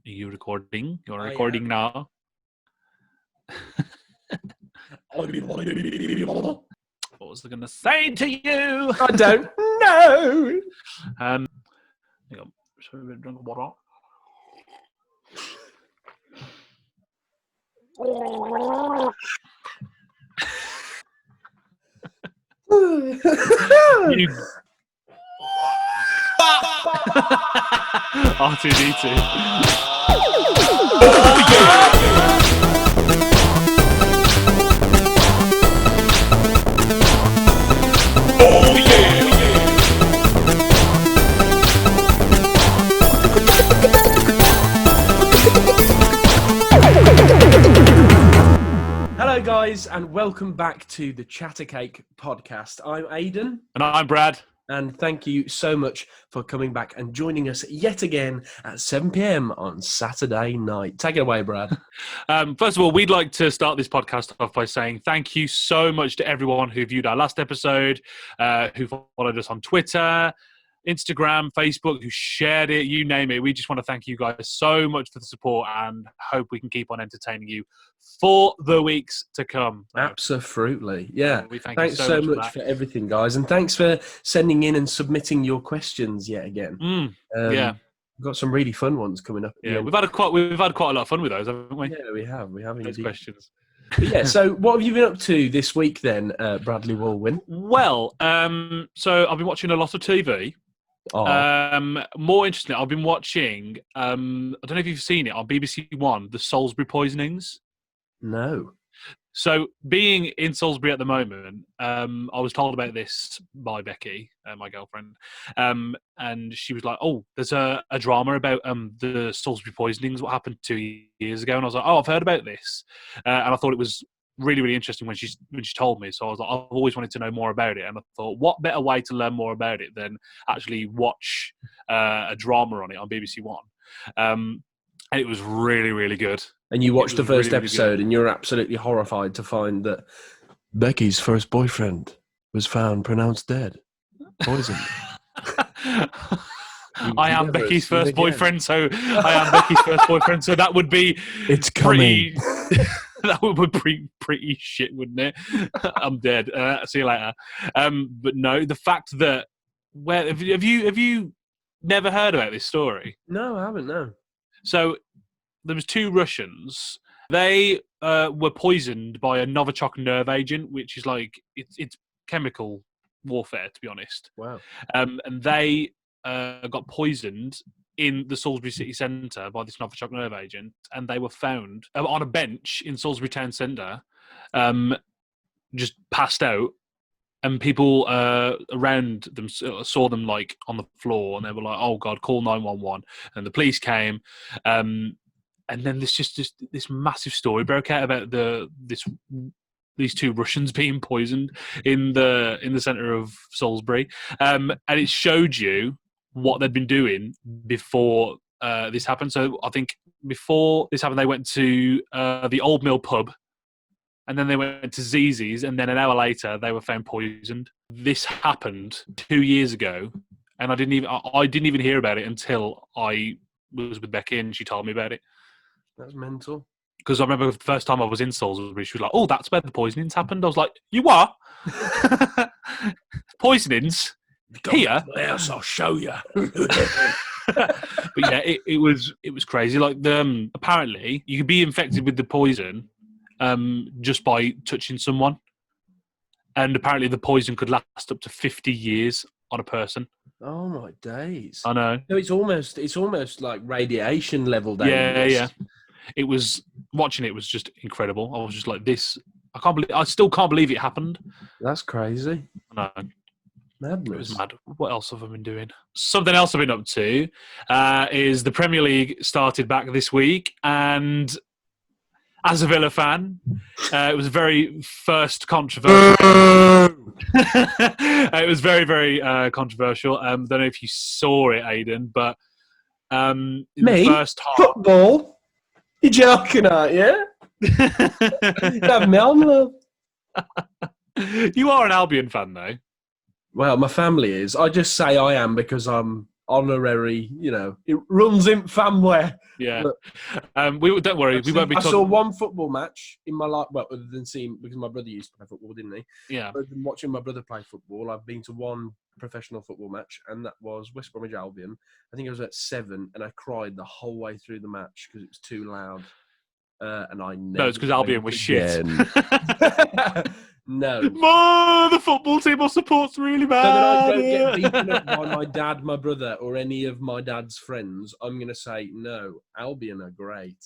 you recording? You're I recording am. now. What was I going to say to you? I don't know. Hang on. Just a bit drink of water. You... R2D2. Hello, guys, and welcome back to the ChatterCake podcast. I'm Aidan. And I'm Brad. And thank you so much for coming back and joining us yet again at 7 p.m. on Saturday night. Take it away, Brad. First of all, we'd like to start this podcast off by saying thank you so much to everyone who viewed our last episode, who followed us on Twitter, Instagram, Facebook, who shared it, you name it. We just want to thank you guys so much for the support and hope we can keep on entertaining you for the weeks to come. Absolutely. Yeah. We thank thanks you so much for everything, guys. And thanks for sending in and submitting your questions yet again. Yeah. We've got some really fun ones coming up. Yeah, we've had quite a lot of fun with those, haven't we? Yeah, we have. We have those indeed. Questions. But yeah, so what have you been up to this week then, Bradley Walwyn? Well, so I've been watching a lot of TV. More interestingly, I've been watching, I don't know if you've seen it on BBC One, the Salisbury poisonings. No. So being in Salisbury at the moment, I was told about this by Becky, my girlfriend, and she was like, "Oh, there's a drama about the Salisbury poisonings, what happened 2 years ago." And I was like, "Oh, I've heard about this," and I thought it was really, really interesting when she told me. So I was like, I've always wanted to know more about it, and I thought, what better way to learn more about it than actually watch a drama on it on BBC One? And it was really, really good. And you watched the first really, episode, and you're absolutely horrified to find that Becky's first boyfriend was found pronounced dead, poisoned. I am Becky's first boyfriend, so that would be it's coming. That would be pretty shit, wouldn't it? I'm dead. See you later. But no, the fact that have you never heard about this story? No, I haven't. No. So there was two Russians. They were poisoned by a Novichok nerve agent, which is like it's chemical warfare, to be honest. Wow. And they got poisoned in the Salisbury city centre by this Novichok nerve agent, and they were found on a bench in Salisbury town centre, just passed out, and people around them saw them like on the floor, and they were like, "Oh God, call 911!" And the police came, and then this massive story broke out about these two Russians being poisoned in the centre of Salisbury, and it showed you what they'd been doing before this happened. So I think before this happened, they went to the Old Mill pub, and then they went to Zizi's, and then an hour later they were found poisoned. This happened 2 years ago, and I didn't even hear about it until I was with Becky and she told me about it. That's mental. Because I remember the first time I was in Salisbury, she was like, "Oh, that's where the poisonings happened." I was like, "You what? Poisonings? Here? Yes, I'll show you." But yeah, it was crazy. Like apparently you could be infected with the poison just by touching someone, and apparently the poison could last up to 50 years on a person. Oh my days! I know. No, it's almost like radiation level dangerous. Yeah. It was watching it was just incredible. I was just like, this. I still can't believe it happened. That's crazy. I know. Madness. It was mad. What else have I been doing? Something else I've been up to is the Premier League started back this week, and as a Villa fan, it was very first controversial. It was very, very controversial. I don't know if you saw it, Aidan, but me? The first half... Football? You're joking, aren't you? Have me on, love. You are an Albion fan, though. Well, my family is. I just say I am because I'm honorary, it runs in family. Yeah. But Don't worry. We won't be I talking. saw one football match in my life, well, other than seeing, because my brother used to play football, didn't he? Yeah. Other than watching my brother play football, I've been to one professional football match, and that was West Bromwich Albion. I think I was at 7, and I cried the whole way through the match because it was too loud. And I never. No, it's because Albion was shit. No. The football team I support's really bad. So that I don't get beaten up by my dad, my brother, or any of my dad's friends, I'm going to say, no, Albion are great.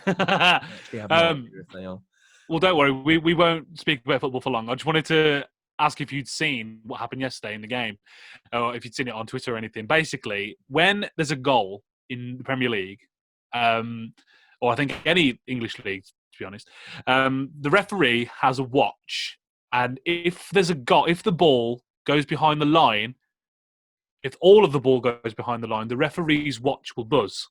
Actually have no idea if they are. Well, don't worry. We won't speak about football for long. I just wanted to ask if you'd seen what happened yesterday in the game, or if you'd seen it on Twitter or anything. Basically, when there's a goal in the Premier League, or I think any English league, to be honest, the referee has a watch, and if there's a goal, if the ball goes behind the line, if all of the ball goes behind the line, the referee's watch will buzz.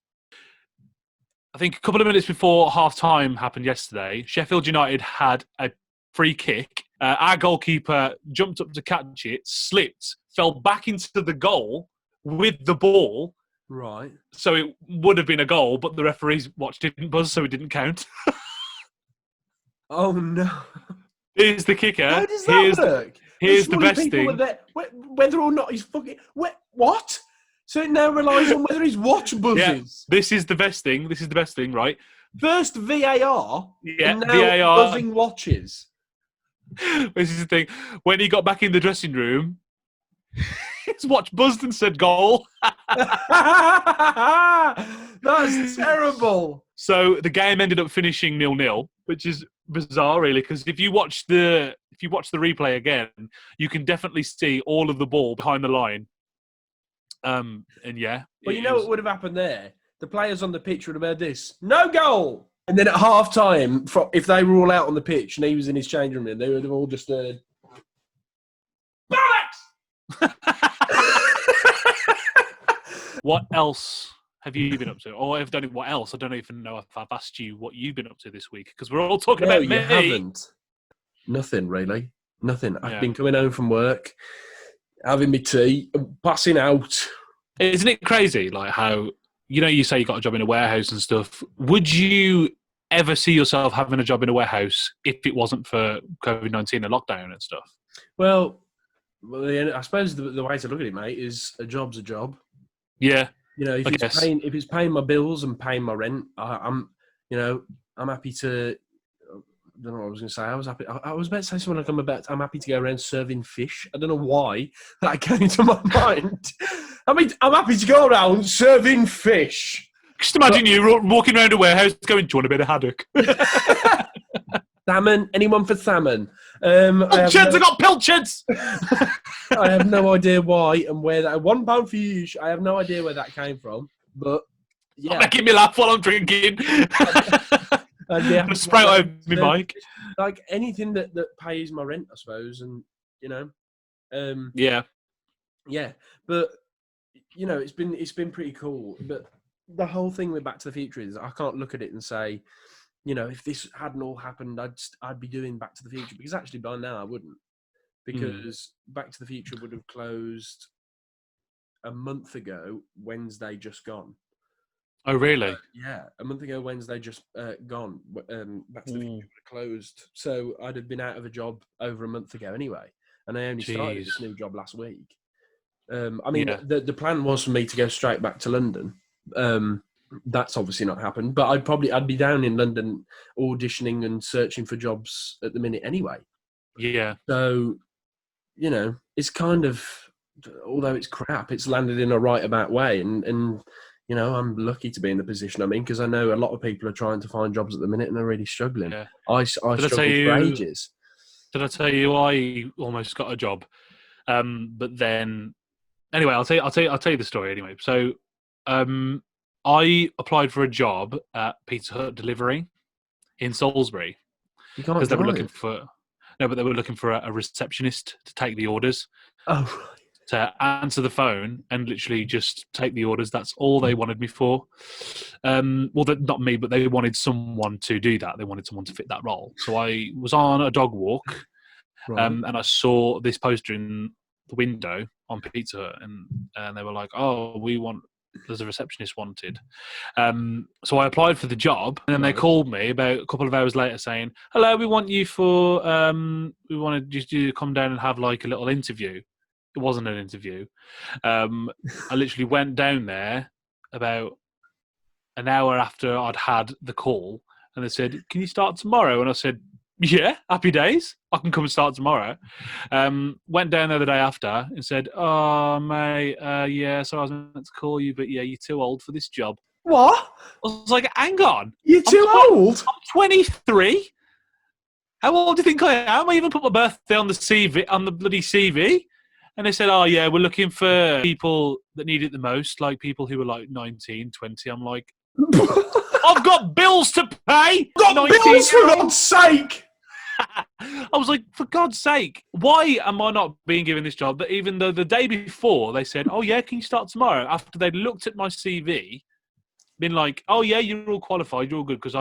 I think a couple of minutes before half-time happened yesterday, Sheffield United had a free kick. Our goalkeeper jumped up to catch it, slipped, fell back into the goal with the ball. Right. So it would have been a goal, but the referee's watch didn't buzz, so it didn't count. Oh, no. Here's the kicker. How does that work? Here's the best thing. Whether or not he's fucking... What? So it now relies on whether his watch buzzes. Yeah, this is the best thing. This is the best thing, right? First VAR, yeah, and now VAR. buzzing watches. This is the thing. When he got back in the dressing room, his watch buzzed and said goal. That's terrible. So the game ended up finishing 0-0, which is bizarre, really, because if you watch the replay again, you can definitely see all of the ball behind the line. And yeah. Well, you know what would have happened there? The players on the pitch would have heard this: no goal. And then at half time, if they were all out on the pitch and he was in his changing room, they would have all just heard bollocks. What else have you been up to? Or if don't what else? I don't even know if I've asked you what you've been up to this week, because we're all talking about me. You haven't. Nothing really. Nothing. I've been coming home from work, having my tea, passing out. Isn't it crazy, like how you say you got a job in a warehouse and stuff? Would you ever see yourself having a job in a warehouse if it wasn't for COVID-19 and lockdown and stuff? Well, I suppose the way to look at it, mate, is a job's a job. Yeah. If it's paying my bills and paying my rent, I'm happy to. I don't know what I was going to say. I was happy. I was about to say something like I'm happy to go around serving fish. I don't know why that came to my mind. I mean, I'm happy to go around serving fish. Just imagine you walking around a warehouse going, do you want a bit of haddock? Salmon? Anyone for salmon? Pilchards! I got pilchards! I have no idea why and where that... £1 for you. I have no idea where that came from. But, yeah. I'm making me laugh while I'm drinking. Spray it over me, Mike. Like anything that pays my rent, I suppose, and yeah, but it's been pretty cool. But the whole thing with Back to the Future is I can't look at it and say, if this hadn't all happened, I'd be doing Back to the Future, because actually by now I wouldn't, because Back to the Future would have closed a month ago, Wednesday just gone. Oh, really? Yeah, a month ago Wednesday just gone. Back to the Future would have closed. So I'd have been out of a job over a month ago anyway. And I only started this new job last week. The plan was for me to go straight back to London. That's obviously not happened. But I'd be down in London auditioning and searching for jobs at the minute anyway. Yeah. So, it's kind of, although it's crap, it's landed in a right about way. And I'm lucky to be in the position I'm in, because I know a lot of people are trying to find jobs at the minute and they're really struggling. Yeah. I struggled for ages. Did I tell you I almost got a job? But then, anyway, I'll tell you the story anyway. So, I applied for a job at Pizza Hut delivery in Salisbury, because they were looking for a receptionist to take the orders. Oh. To answer the phone and literally just take the orders. That's all they wanted me for. Not me, but they wanted someone to do that. They wanted someone to fit that role. So I was on a dog walk, right. and I saw this poster in the window on Pizza Hut, and they were like, "Oh, there's a receptionist wanted." So I applied for the job, and then they called me about a couple of hours later saying, "Hello, we want you for we wanted you to come down and have like a little interview." It wasn't an interview. I literally went down there about an hour after I'd had the call, and they said, "Can you start tomorrow?" And I said, "Yeah, happy days. I can come and start tomorrow." Went down there the day after and said, "Oh, mate, yeah, so I was meant to call you, but yeah, you're too old for this job." What? I was like, "Hang on. You're too old? I'm 23. How old do you think I am? I even put my birthday on the CV, on the bloody CV." And they said, "Oh, yeah, we're looking for people that need it the most, like people who are like 19, 20. I'm like, "I've got bills to pay. Got bills, for God's sake! I was like, "For God's sake, why am I not being given this job?" That even though the day before they said, "Oh yeah, can you start tomorrow?" After they'd looked at my CV, been like, "Oh yeah, you're all qualified, you're all good." Because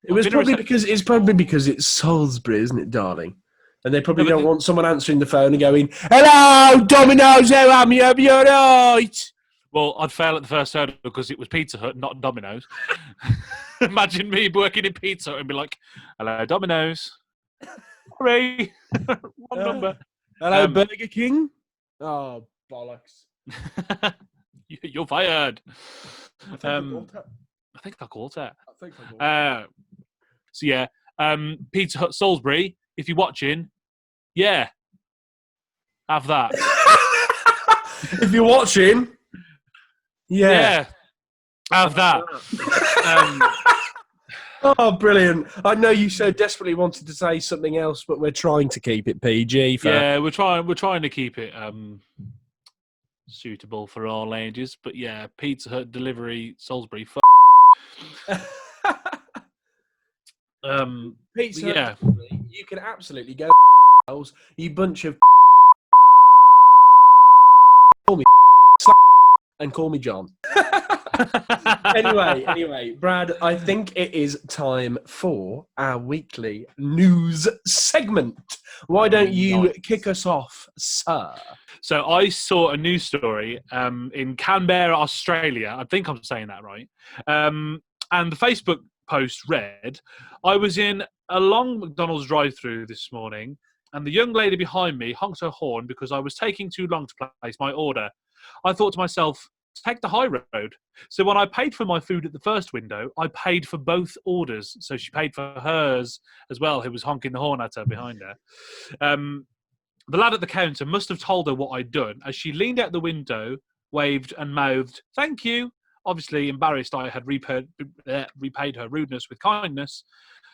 it's probably because it's Salisbury, isn't it, darling? And they probably don't want someone answering the phone and going, "Hello, Domino's, how am you? You're right." Well, I'd fail at the first hurdle because it was Pizza Hut, not Domino's. Imagine me working in Pizza Hut and be like, "Hello, Domino's. Sorry, wrong number." Hello, Burger King. Oh, bollocks. You're fired. I think I called it. So yeah, Pizza Hut Salisbury, if you're watching, yeah, have that. If you're watching, yeah, have that. Oh, brilliant. I know you so desperately wanted to say something else, but we're trying to keep it PG. Yeah, we're trying to keep it suitable for all ages. But yeah, Pizza Hut delivery Salisbury. Pizza Hut, yeah, you can absolutely go, you bunch of call me and call me John. Anyway, Brad, I think it is time for our weekly news segment. Why don't you kick us off, sir? So I saw a news story in Canberra, Australia. I think I'm saying that right. And the Facebook post read, "I was in a long McDonald's drive-through this morning, and the young lady behind me honked her horn because I was taking too long to place my order. I thought to myself, take the high road. So when I paid for my food at the first window, I paid for both orders. So she paid for hers as well, who was honking the horn at her behind her. The lad at the counter must have told her what I'd done, as she leaned out the window, waved and mouthed, 'Thank you.' Obviously embarrassed I had repaid her rudeness with kindness.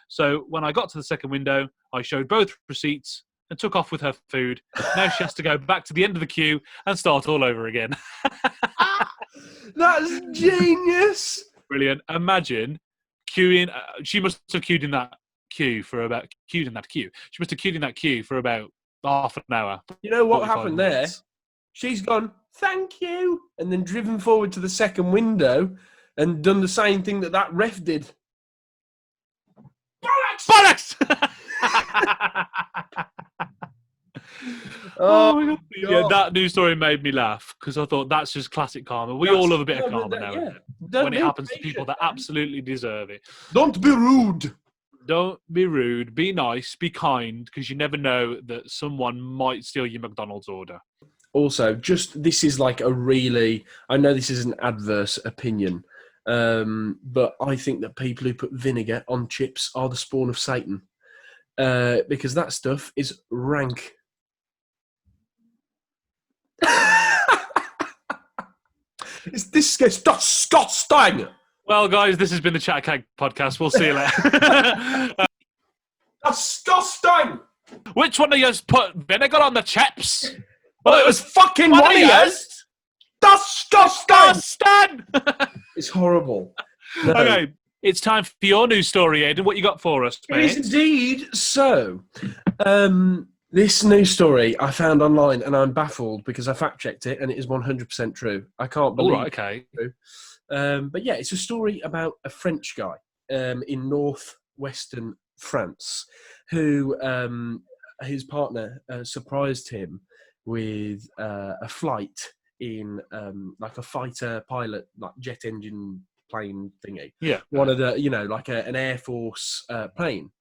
So when I got to the second window, I showed both receipts and took off with her food. Now she has to go back to the end of the queue and start all over again." That's genius. Brilliant. Imagine queuing. She must have queued in that queue for about half an hour. You know what happened minutes. there? She's gone, "Thank you," and then driven forward to the second window and done the same thing that ref did. Bollocks! Oh my God. Yeah, that news story made me laugh because I thought that's just classic karma. We all love a bit of karma now and then when it happens to people that absolutely deserve it. Don't be rude. Don't be rude. Be nice. Be kind, because you never know that someone might steal your McDonald's order. Also, this is like I know this is an adverse opinion, but I think that people who put vinegar on chips are the spawn of Satan, because that stuff is rank. It's disgusting. Well, guys, this has been the ChatterCake podcast. We'll see you later. Disgusting. Which one of you put vinegar on the chips? Well, it was fucking one of yours. Disgusting. It's horrible. No. Okay, it's time for your news story, Aidan. What you got for us, mate? It is indeed. So, this news story I found online, and I'm baffled because I fact-checked it, and it is 100% true. I can't believe All right, okay. It's true. But yeah, it's a story about a French guy in northwestern France who his partner surprised him with a flight in like a fighter pilot, like jet engine plane thingy. Yeah. One of the, like an Air Force plane.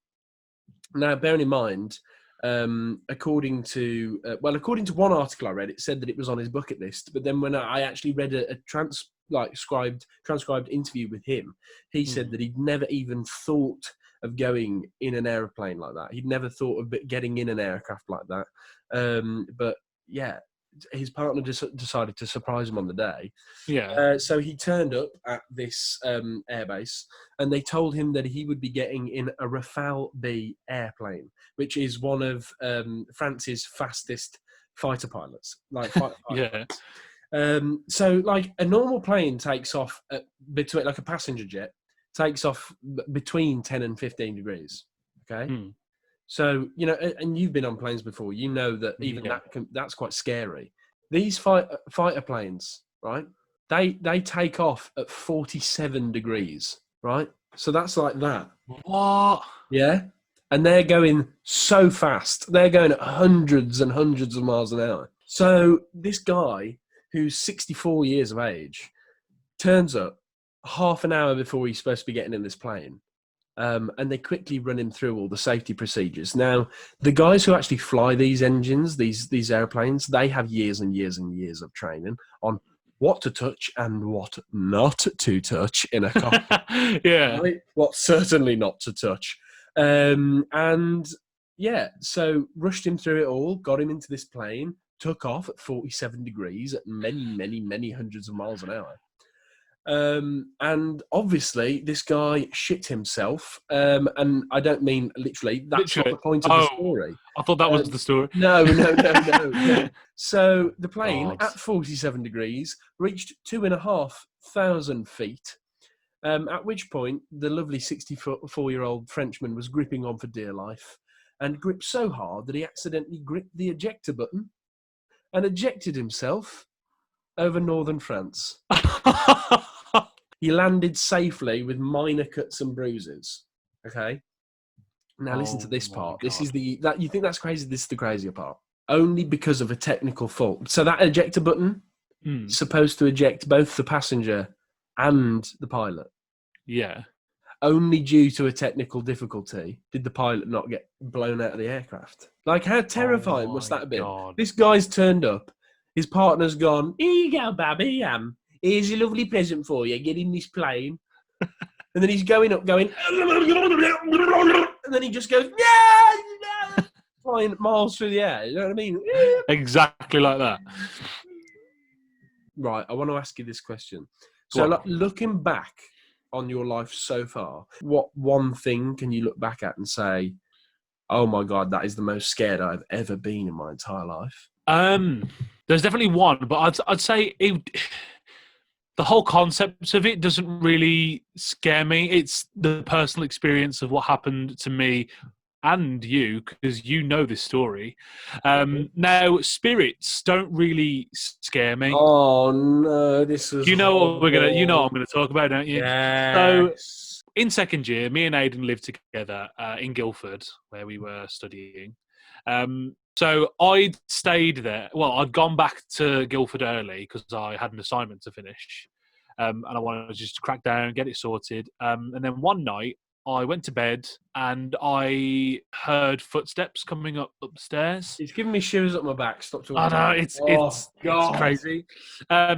Now, bearing in mind, according to one article I read, it said that it was on his bucket list. But then when I actually read a transcribed interview with him, he said that he'd never even thought of going in an aeroplane like that. He'd never thought of getting in an aircraft like that. But yeah, his partner decided to surprise him on the day. Yeah. So he turned up at this airbase, and they told him that he would be getting in a Rafale B airplane, which is one of France's fastest fighter pilots. Yeah. So, like, a normal plane takes off between, like a passenger jet, takes off between 10 and 15 degrees. Okay. So, and you've been on planes before, you know that even that's quite scary. These fighter planes, right? They take off at 47 degrees, right? So that's like that. What? Yeah. And they're going so fast. They're going at hundreds and hundreds of miles an hour. So this guy, who's 64 years of age, turns up half an hour before he's supposed to be getting in this plane. And they quickly run him through all the safety procedures. Now, the guys who actually fly these engines, these airplanes, they have years and years and years of training on what to touch and what not to touch in a cockpit. Yeah. Right? What certainly not to touch. And yeah, so rushed him through it all, got him into this plane, took off at 47 degrees at many, many, many hundreds of miles an hour. And obviously, this guy shit himself. And I don't mean literally. That's not the point of the story. I thought that was the story. No. So the plane at 47 degrees reached 2,500 feet. At which point, the lovely 64-year-old Frenchman was gripping on for dear life, and gripped so hard that he accidentally gripped the ejector button and ejected himself over northern France. He landed safely with minor cuts and bruises. Okay. Now listen to this part. God. This is that you think that's crazy. This is the crazier part. Only because of a technical fault. So that ejector button is supposed to eject both the passenger and the pilot. Yeah. Only due to a technical difficulty did the pilot not get blown out of the aircraft. Like, how terrifying must that have been? God. This guy's turned up. His partner's gone, here you go, baby. Here's a lovely present for you. Get in this plane. And then he's going up, and then he just goes, yeah, flying miles through the air. You know what I mean? Exactly like that. Right, I want to ask you this question. So, looking back on your life so far, what one thing can you look back at and say, oh my God, that is the most scared I've ever been in my entire life? There's definitely one, but I'd say the whole concept of it doesn't really scare me. It's the personal experience of what happened to me and you, because you know this story. Now, spirits don't really scare me. Oh no, this was. You know what I'm going to talk about, don't you? Yes. So, in second year, me and Aidan lived together in Guildford, where we were studying. So I'd stayed there. Well, I'd gone back to Guildford early because I had an assignment to finish, and I wanted to just crack down, get it sorted. And then one night, I went to bed and I heard footsteps coming up upstairs. It's giving me shivers up my back. Stop talking. I know, it's crazy. I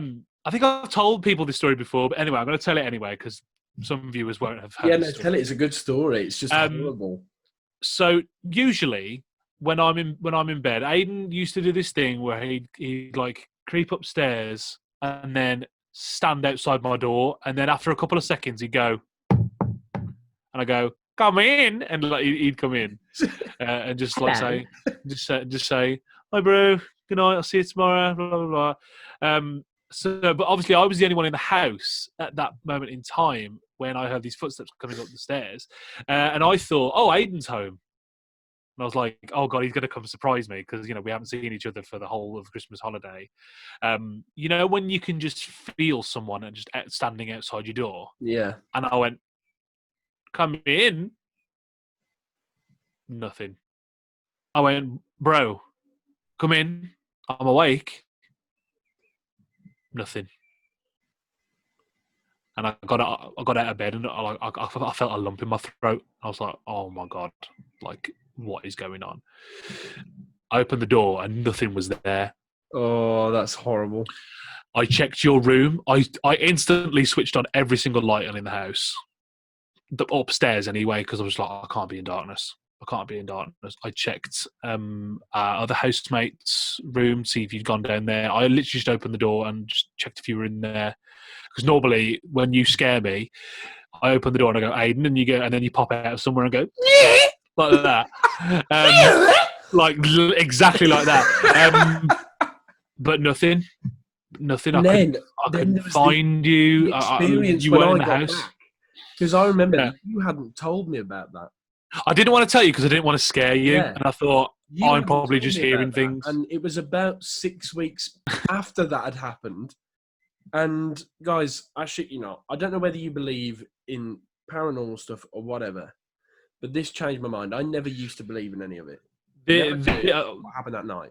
think I've told people this story before, but anyway, I'm going to tell it anyway because some viewers won't have heard it. Tell it. It's a good story. It's just horrible. So usually when I'm in bed, Aidan used to do this thing where he'd like creep upstairs and then stand outside my door, and then after a couple of seconds he'd go, and I go, come in, and like he'd come in and just like say, hi bro, good night, I'll see you tomorrow, blah blah blah. So, but obviously I was the only one in the house at that moment in time when I heard these footsteps coming up the stairs, and I thought, oh, Aidan's home. And I was like, oh, God, he's going to come surprise me because, we haven't seen each other for the whole of the Christmas holiday. When you can just feel someone and just standing outside your door. Yeah. And I went, come in. Nothing. I went, bro, come in. I'm awake. Nothing. And I got out of bed and I felt a lump in my throat. I was like, oh my God, like, what is going on? I opened the door and nothing was there. Oh, that's horrible. I checked your room. I instantly switched on every single light in the house. Upstairs anyway, because I was like, I can't be in darkness. I checked our other housemate's room, see if you'd gone down there. I literally just opened the door and just checked if you were in there. Because normally, when you scare me, I open the door and I go, Aidan, and you go, and then you pop out somewhere and go, yeah, like that. Exactly like that. But nothing. And I couldn't find you. You weren't in the house. Because I remember you hadn't told me about that. I didn't want to tell you because I didn't want to scare you. Yeah. And I thought, I'm probably just hearing things. And it was about 6 weeks after that had happened. And guys, I shit you not, I don't know whether you believe in paranormal stuff or whatever, but this changed my mind. I never used to believe in any of it. What happened that night?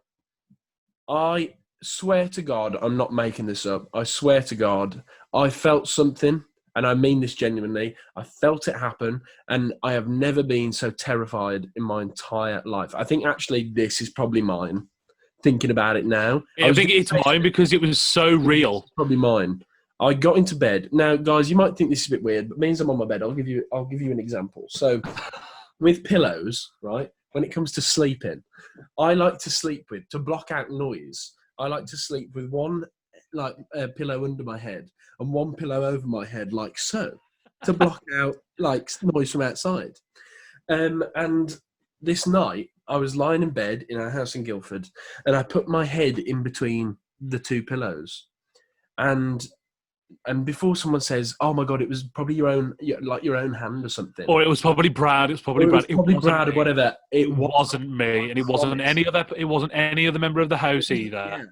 I swear to God, I'm not making this up. I swear to God, I felt something, and I mean this genuinely. I felt it happen, and I have never been so terrified in my entire life. I think actually this is probably mine. Thinking about it now, I think it's mine because it was so real. It's probably mine. I got into bed. Now, guys, you might think this is a bit weird, but means I'm on my bed. I'll give you an example. So, with pillows, right? When it comes to sleeping, I like to sleep to block out noise. I like to sleep with one pillow under my head and one pillow over my head, like so, to block out like noise from outside. And this night, I was lying in bed in our house in Guildford, and I put my head in between the two pillows, and before someone says, "Oh my God," it was probably your own hand or something, or it was probably Brad. It was probably Brad or whatever. It wasn't me, and it wasn't any other. It wasn't any other member of the house either. Yeah.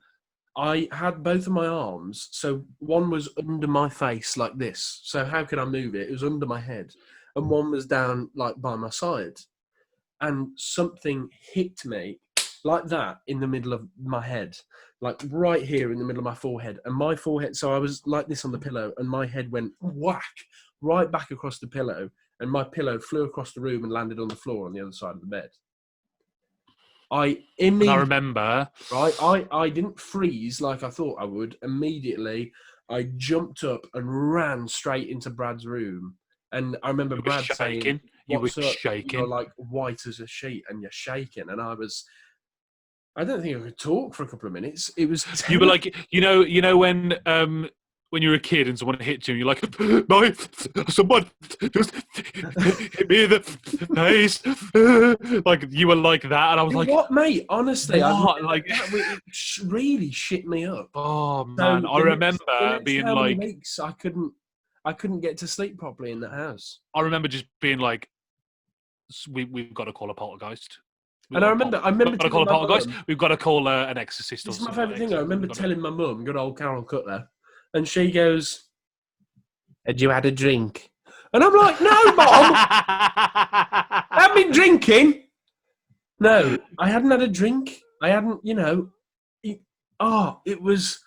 I had both of my arms, so one was under my face like this. So how could I move it? It was under my head, and one was down like by my side. And something hit me like that in the middle of my head, like right here in the middle of my forehead. And my forehead, so I was like this on the pillow, and my head went whack right back across the pillow, and my pillow flew across the room and landed on the floor on the other side of the bed. I remember. Right, I didn't freeze like I thought I would. Immediately, I jumped up and ran straight into Brad's room. And I remember Brad saying, you were shaking. You're like white as a sheet and you're shaking. And I don't think I could talk for a couple of minutes. It was terrible. You were like, you know when you were a kid and someone hit you and you're like, no, someone just hit me in the face. Like, you were like that. And I was like, what, mate? Honestly, it really shit me up. Oh, man. So I remember being like... weeks, I couldn't get to sleep properly in the house. I remember just being like, we've got to call a poltergeist. I remember got to call a poltergeist. We've got to call an exorcist. This is my favourite thing. I remember telling my mum, good old Carol Cutler, and she goes, "Had you had a drink?" And I'm like, "No, Mom, I've been drinking." No, I hadn't had a drink. I hadn't, it was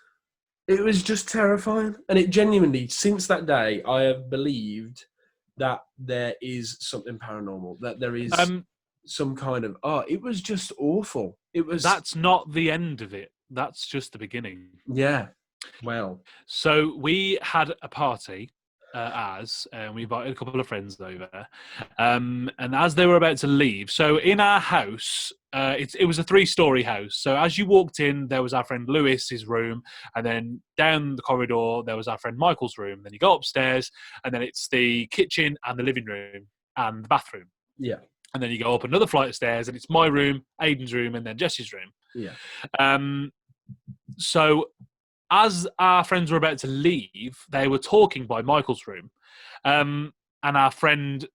just terrifying. And it genuinely, since that day, I have believed that there is something paranormal, that there is some kind of, it was just awful. That's not the end of it. That's just the beginning. Yeah. Well. So we had a party we invited a couple of friends over, and as they were about to leave, so in our house, it was a 3-story house. So as you walked in, there was our friend Lewis's room, and then down the corridor there was our friend Michael's room. Then you go upstairs, and then it's the kitchen and the living room and the bathroom. Yeah. And then you go up another flight of stairs, and it's my room, Aidan's room, and then Jesse's room. Yeah. So as our friends were about to leave, they were talking by Michael's room. And our friend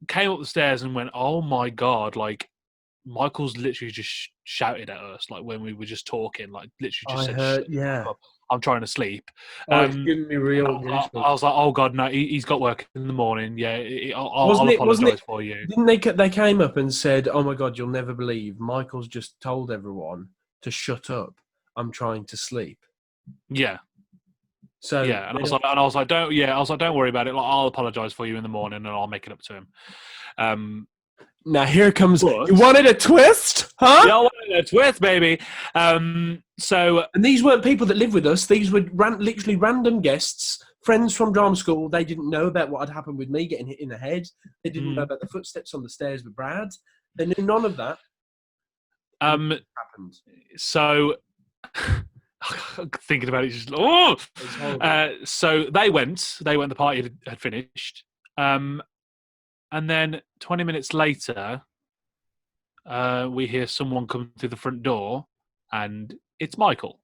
came up the stairs and went, "Oh my God, like, Michael's literally just shouted at us, like, when we were just talking, like, literally just said, yeah, I'm trying to sleep." It's giving me real I was like, "Oh God, no, he's got work in the morning. Yeah, I'll apologise for you." Didn't they came up and said, "Oh my God, you'll never believe, Michael's just told everyone to shut up. I'm trying to sleep. Yeah. So yeah, and I was like, don't worry about it. Like, I'll apologise for you in the morning, and I'll make it up to him. Now here comes. But- You wanted a twist, huh? Yeah, I wanted a twist, baby. So And these weren't people that live with us. These were literally random guests, friends from drama school. They didn't know about what had happened with me getting hit in the head. They didn't know about the footsteps on the stairs with Brad. They knew none of that. Happened. So thinking about it, just so they went. The party had finished, and then 20 minutes later, we hear someone come through the front door, and it's Michael.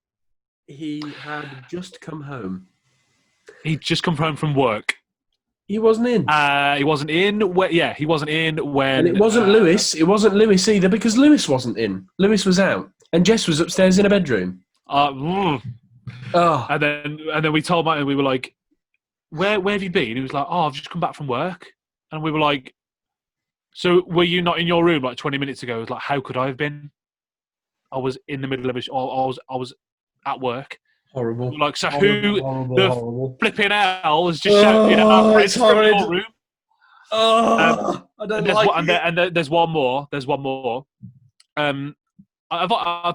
He had just come home. He'd just come home from work. He wasn't in. He wasn't in. He wasn't in when. And it wasn't Lewis. It wasn't Lewis either, because Lewis wasn't in. Lewis was out, and Jess was upstairs in a bedroom. And then we told Mike, and we were like, "Where have you been?" He was like, "Oh, I've just come back from work." And we were like, "So were you not in your room like 20 minutes ago?" He was like, "How could I have been? I was in the middle of it. I was at work." Horrible. We were like, so horrible. flipping hell was just shouting at our friends from your room? I don't like it. And there's one more. There's one more.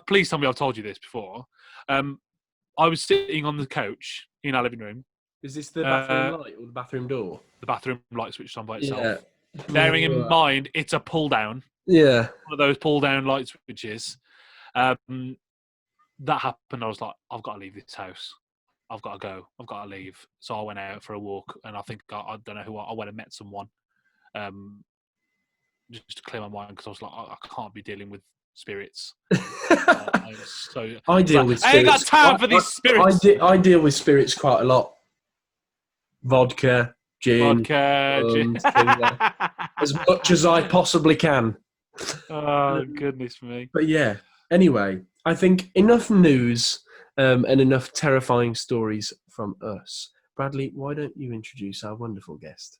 Please tell me I've told you this before. I was sitting on the couch in our living room. Is this the bathroom light or the bathroom door? The bathroom light switched on by itself. Yeah. Bearing in mind, it's a pull down. Yeah. One of those pull down light switches. That happened. I was like, I've got to leave this house. I've got to go. I've got to leave. So I went out for a walk, and I think I don't know who I went and met someone, just to clear my mind, because I was like, I can't be dealing with spirits. I deal with spirits. I ain't got time for these spirits. I deal with spirits quite a lot. Vodka, gin, things like that. As much as I possibly can. Oh, goodness me. But yeah, anyway, I think enough news and enough terrifying stories from us. Bradley, why don't you introduce our wonderful guest?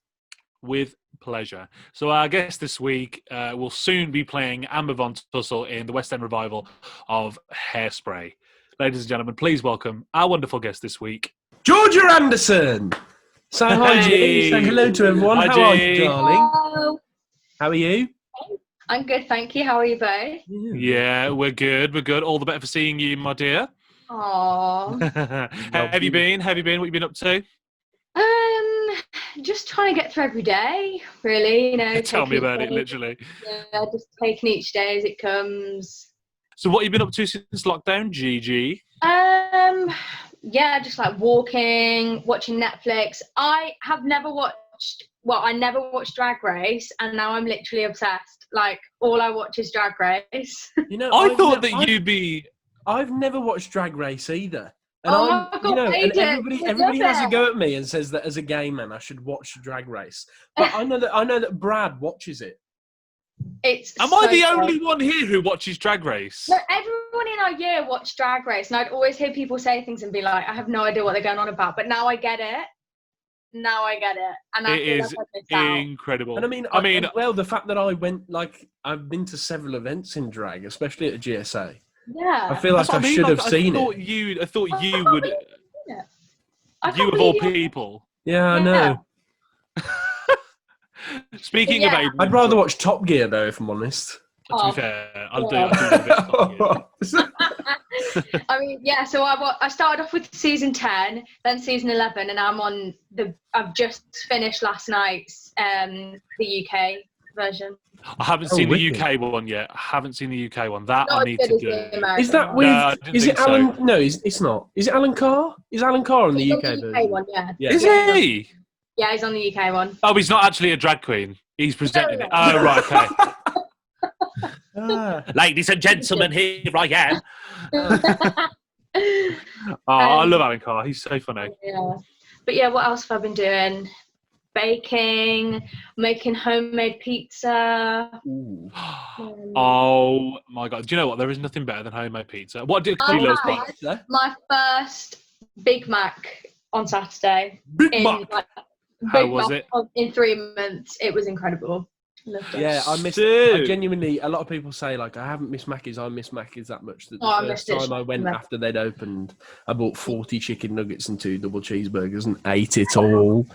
With pleasure. So our guest this week will soon be playing Amber Von Tussle in the West End revival of Hairspray. Ladies and gentlemen, please welcome our wonderful guest this week, Georgia Anderson! Say hi, G. Say hello to everyone. Hi, How are G. you, darling? Hello. How are you? I'm good, thank you. How are you both? Yeah, we're good. We're good. All the better for seeing you, my dear. Aww. How have you been? What have you been up to? Just trying to get through every day, really. You know. Tell me about it, literally. Yeah, just taking each day as it comes. So, what have you been up to since lockdown, Gigi? Yeah, just like walking, watching Netflix. I never watched Drag Race, and now I'm literally obsessed. Like, all I watch is Drag Race. You know, I've never watched Drag Race either. And Aidan, everybody has a go at me and says that as a gay man I should watch Drag Race. But I know that Brad watches it. Am I the only one here who watches Drag Race? No, everyone in our year watched Drag Race, and I'd always hear people say things and be like, I have no idea what they're going on about, but now I get it. And it is incredible. And I mean, the fact that I've been to several events in drag, especially at the GSA. Yeah. I feel like I should have seen it. I thought you would. You of all people. Yeah, I know. Speaking of Aidan, I'd rather watch Top Gear though, if I'm honest. To be fair, I'll do a bit of Top Gear. I mean, yeah. So I started off with season 10, then season 11, and I've just finished last night's the UK version. I haven't seen the UK one yet. I haven't seen the UK one. That Not I need to do. Is that with? No, is it Alan? So. No, it's not. Is it Alan Carr? Is Alan Carr on the UK version? The UK one, yeah. Is he? Yeah, he's on the UK one. Oh, he's not actually a drag queen. He's presenting it. Oh, right, okay. Ladies and gentlemen, here I am. I love Alan Carr. He's so funny. Yeah. But yeah, what else have I been doing? Baking, making homemade pizza. Oh my god! Do you know what? There is nothing better than homemade pizza. What did you love? My first Big Mac on Saturday. Big Mac. How was it? In 3 months, it was incredible. Loved it. Yeah, I missed. Stu. I genuinely, a lot of people say like I haven't missed Mackey's. I miss Mackey's that much. That the I first missed it time I went so after they'd opened, I bought 40 chicken nuggets and 2 double cheeseburgers and ate it all.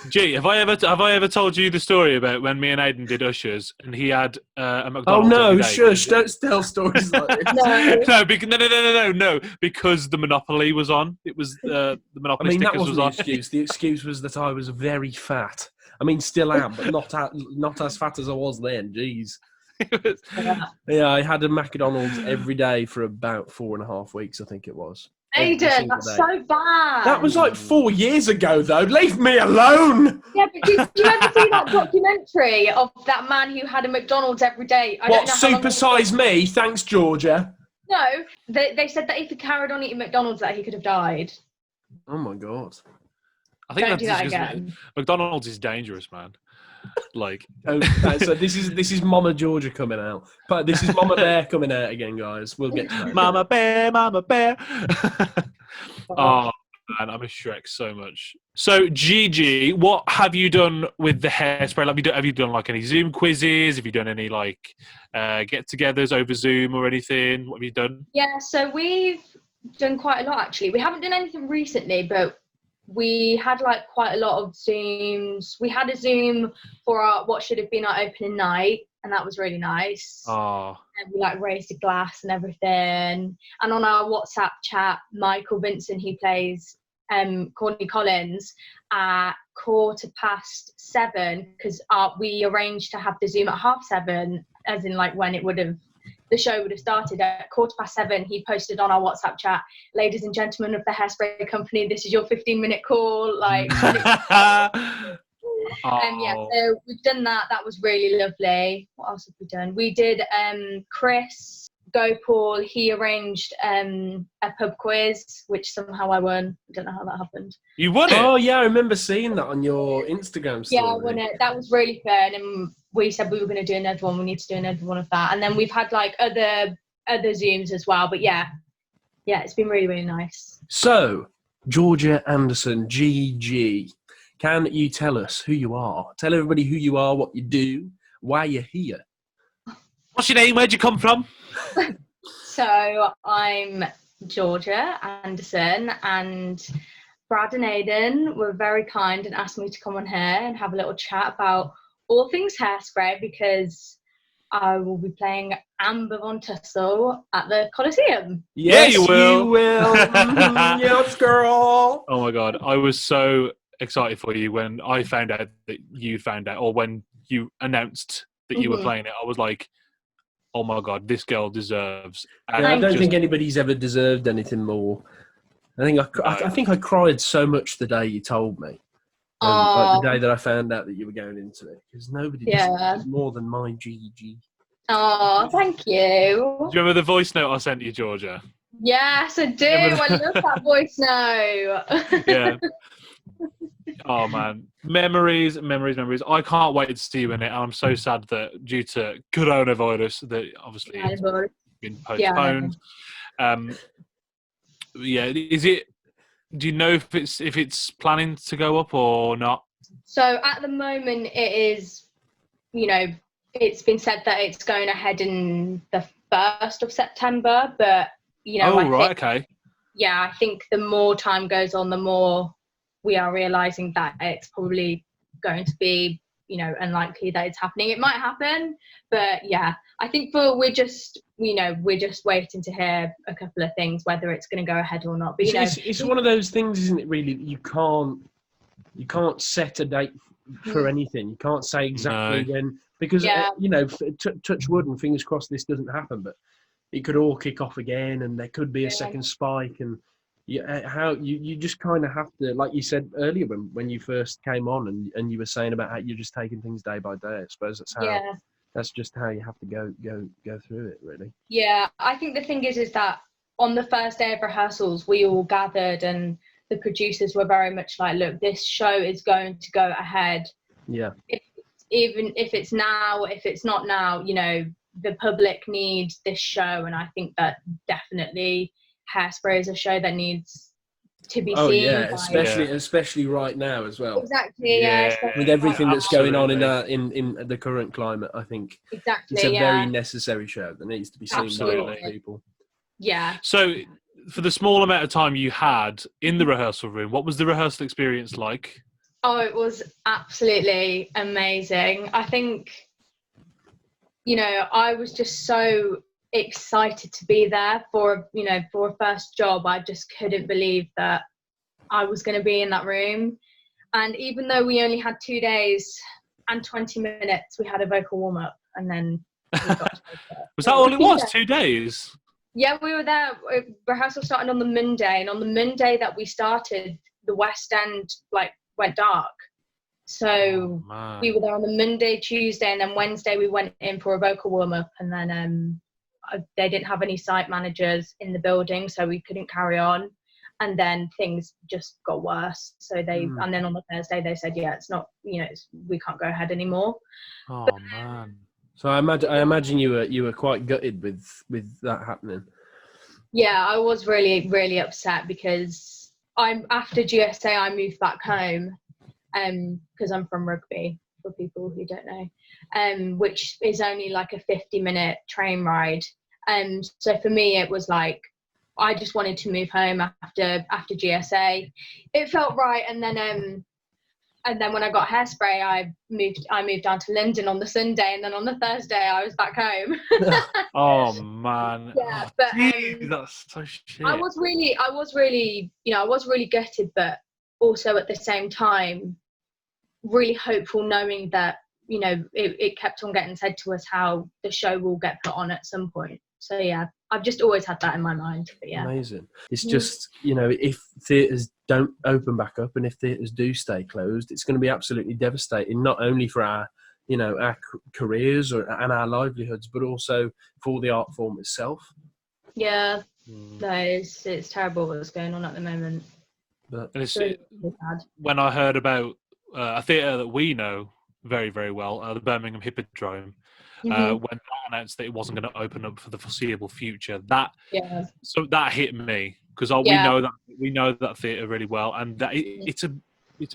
Gee, have I ever told you the story about when me and Aidan did Ushers and he had a Oh McDonald's? no, every day? shush! Don't tell stories like this. No, because the Monopoly was on. It was the I Monopoly mean, that stickers wasn't was the on. excuse. The excuse was that I was very fat. I mean, still am, but not as fat as I was then. Jeez. Yeah, I had a McDonald's every day for about 4.5 weeks, I think it was. Every Aidan, single that's day. so bad. That was like 4 years ago, though. Leave me alone. Yeah, but did you ever see that documentary of that man who had a McDonald's every day? I What, don't know how long supersize me? Thanks, Georgia. No, they said that if he carried on eating McDonald's, that he could have died. Oh my god. I think Don't do that's that just again. McDonald's is dangerous, man. Like, So this is Mama Georgia coming out, but this is Mama Bear coming out again, guys. We'll get to that. Mama Bear, Mama Bear. Oh man, I miss Shrek so much. So Gigi, what have you done with the Hairspray? Like, have you done like any Zoom quizzes? Have you done any like get-togethers over Zoom or anything? What have you done? Yeah, so we've done quite a lot actually. We haven't done anything recently, but we had like quite a lot of Zooms. We had a Zoom for what should have been our opening night, and that was really nice. Oh, And we like raised a glass and everything. And on our WhatsApp chat, Michael Vincent, who plays Courtney Collins, at 7:15, because we arranged to have the Zoom at 7:30, as in like when the show would have started. At 7:15, he posted on our WhatsApp chat, "Ladies and gentlemen of the Hairspray Company, this is your 15-minute call." Like, yeah, so we've done that. That was really lovely. What else have we done? We did Chris Gopal. He arranged a pub quiz, which somehow I won. I don't know how that happened. you won it. Oh yeah, I remember seeing that on your Instagram story. Yeah, I won it. That was really fun, and we said we were going to do another one. We need to do another one of that, and then we've had like other Zooms as well. But yeah, it's been really, really nice. So, Georgia Anderson, GG, can you tell us who you are? Tell everybody who you are, what you do, why you're here. What's your name? Where'd you come from? So I'm Georgia Anderson, and Brad and Aidan were very kind and asked me to come on here and have a little chat about all things Hairspray, because I will be playing Amber Von Tussle at the Coliseum. Yes, you will. You will. Yes, girl. Oh my god, I was so excited for you when I found out that you found out, or when you announced that you were playing it. I was like, oh my god, this girl deserves. Yeah, I don't think anybody's ever deserved anything more. I think I cried so much the day you told me. Like the day that I found out that you were going into it, because nobody deserves more than my GG. Oh, thank you. Do you remember the voice note I sent you, Georgia? Yes, I do. I love that voice note. Yeah. Oh man, memories. I can't wait to see you in it. I'm so sad that due to coronavirus, that obviously it's been postponed. Yeah, is it? Do you know if it's planning to go up or not? So at the moment, it is. It's been said that it's going ahead in the 1st of September, but okay. Yeah, I think the more time goes on, the more we are realizing that it's probably going to be, unlikely that it's happening. It might happen, but yeah, I think we're just waiting to hear a couple of things, whether it's going to go ahead or not. But it's one of those things, isn't it? Really, you can't set a date for anything. You can't say exactly when, because touch wood and fingers crossed this doesn't happen, but it could all kick off again, and there could be a second spike, and you just kind of have to, like you said earlier when you first came on, and you were saying about how you're just taking things day by day. I suppose that's just how you have to go through it, really. Yeah, I think the thing is that on the first day of rehearsals, we all gathered, and the producers were very much like, look, this show is going to go ahead. Yeah. Even if it's now, if it's not now, the public needs this show, and I think that definitely Hairspray is a show that needs to be Oh seen. yeah, by. especially right now as well. Exactly. Yeah. Especially With everything that's going on Absolutely. in the current climate, I think exactly. it's a Yeah. very necessary show that needs to be seen by a lot of Absolutely. people. Yeah. So, for the small amount of time you had in the rehearsal room, what was the rehearsal experience like? Oh, it was absolutely amazing. I think, I was just so excited to be there for a first job. I just couldn't believe that I was going to be in that room. And even though we only had 2 days and 20 minutes, we had a vocal warm up, and then we got to Was that all it was? Yeah. 2 days? Yeah, we were there. Rehearsal started on the Monday, and on the Monday that we started, the West End went dark. So we were there on the Monday, Tuesday, and then Wednesday we went in for a vocal warm up, and then they didn't have any site managers in the building, so we couldn't carry on. And then things just got worse. So and then on the Thursday they said, yeah, it's not, we can't go ahead anymore. Oh man. So I imagine you were quite gutted with that happening. Yeah, I was really, really upset because after GSA I moved back home because I'm from Rugby, for people who don't know, which is only like a 50-minute train ride. So for me it was like I just wanted to move home after GSA. It felt right, and then when I got Hairspray, I moved down to London on the Sunday, and then on the Thursday I was back home. Oh man. Yeah, but geez, that's so shit. I was really gutted, but also at the same time really hopeful, knowing that it kept on getting said to us how the show will get put on at some point. So yeah, I've just always had that in my mind. But yeah, amazing. It's just if theatres don't open back up and if theatres do stay closed, it's going to be absolutely devastating, not only for our our careers and our livelihoods, but also for the art form itself. Yeah, no, it's terrible what's going on at the moment. But and really sad. When I heard about a theatre that we know very, very well, the Birmingham Hippodrome, when they announced that it wasn't going to open up for the foreseeable future, that hit me because we know that theatre really well, and that it's a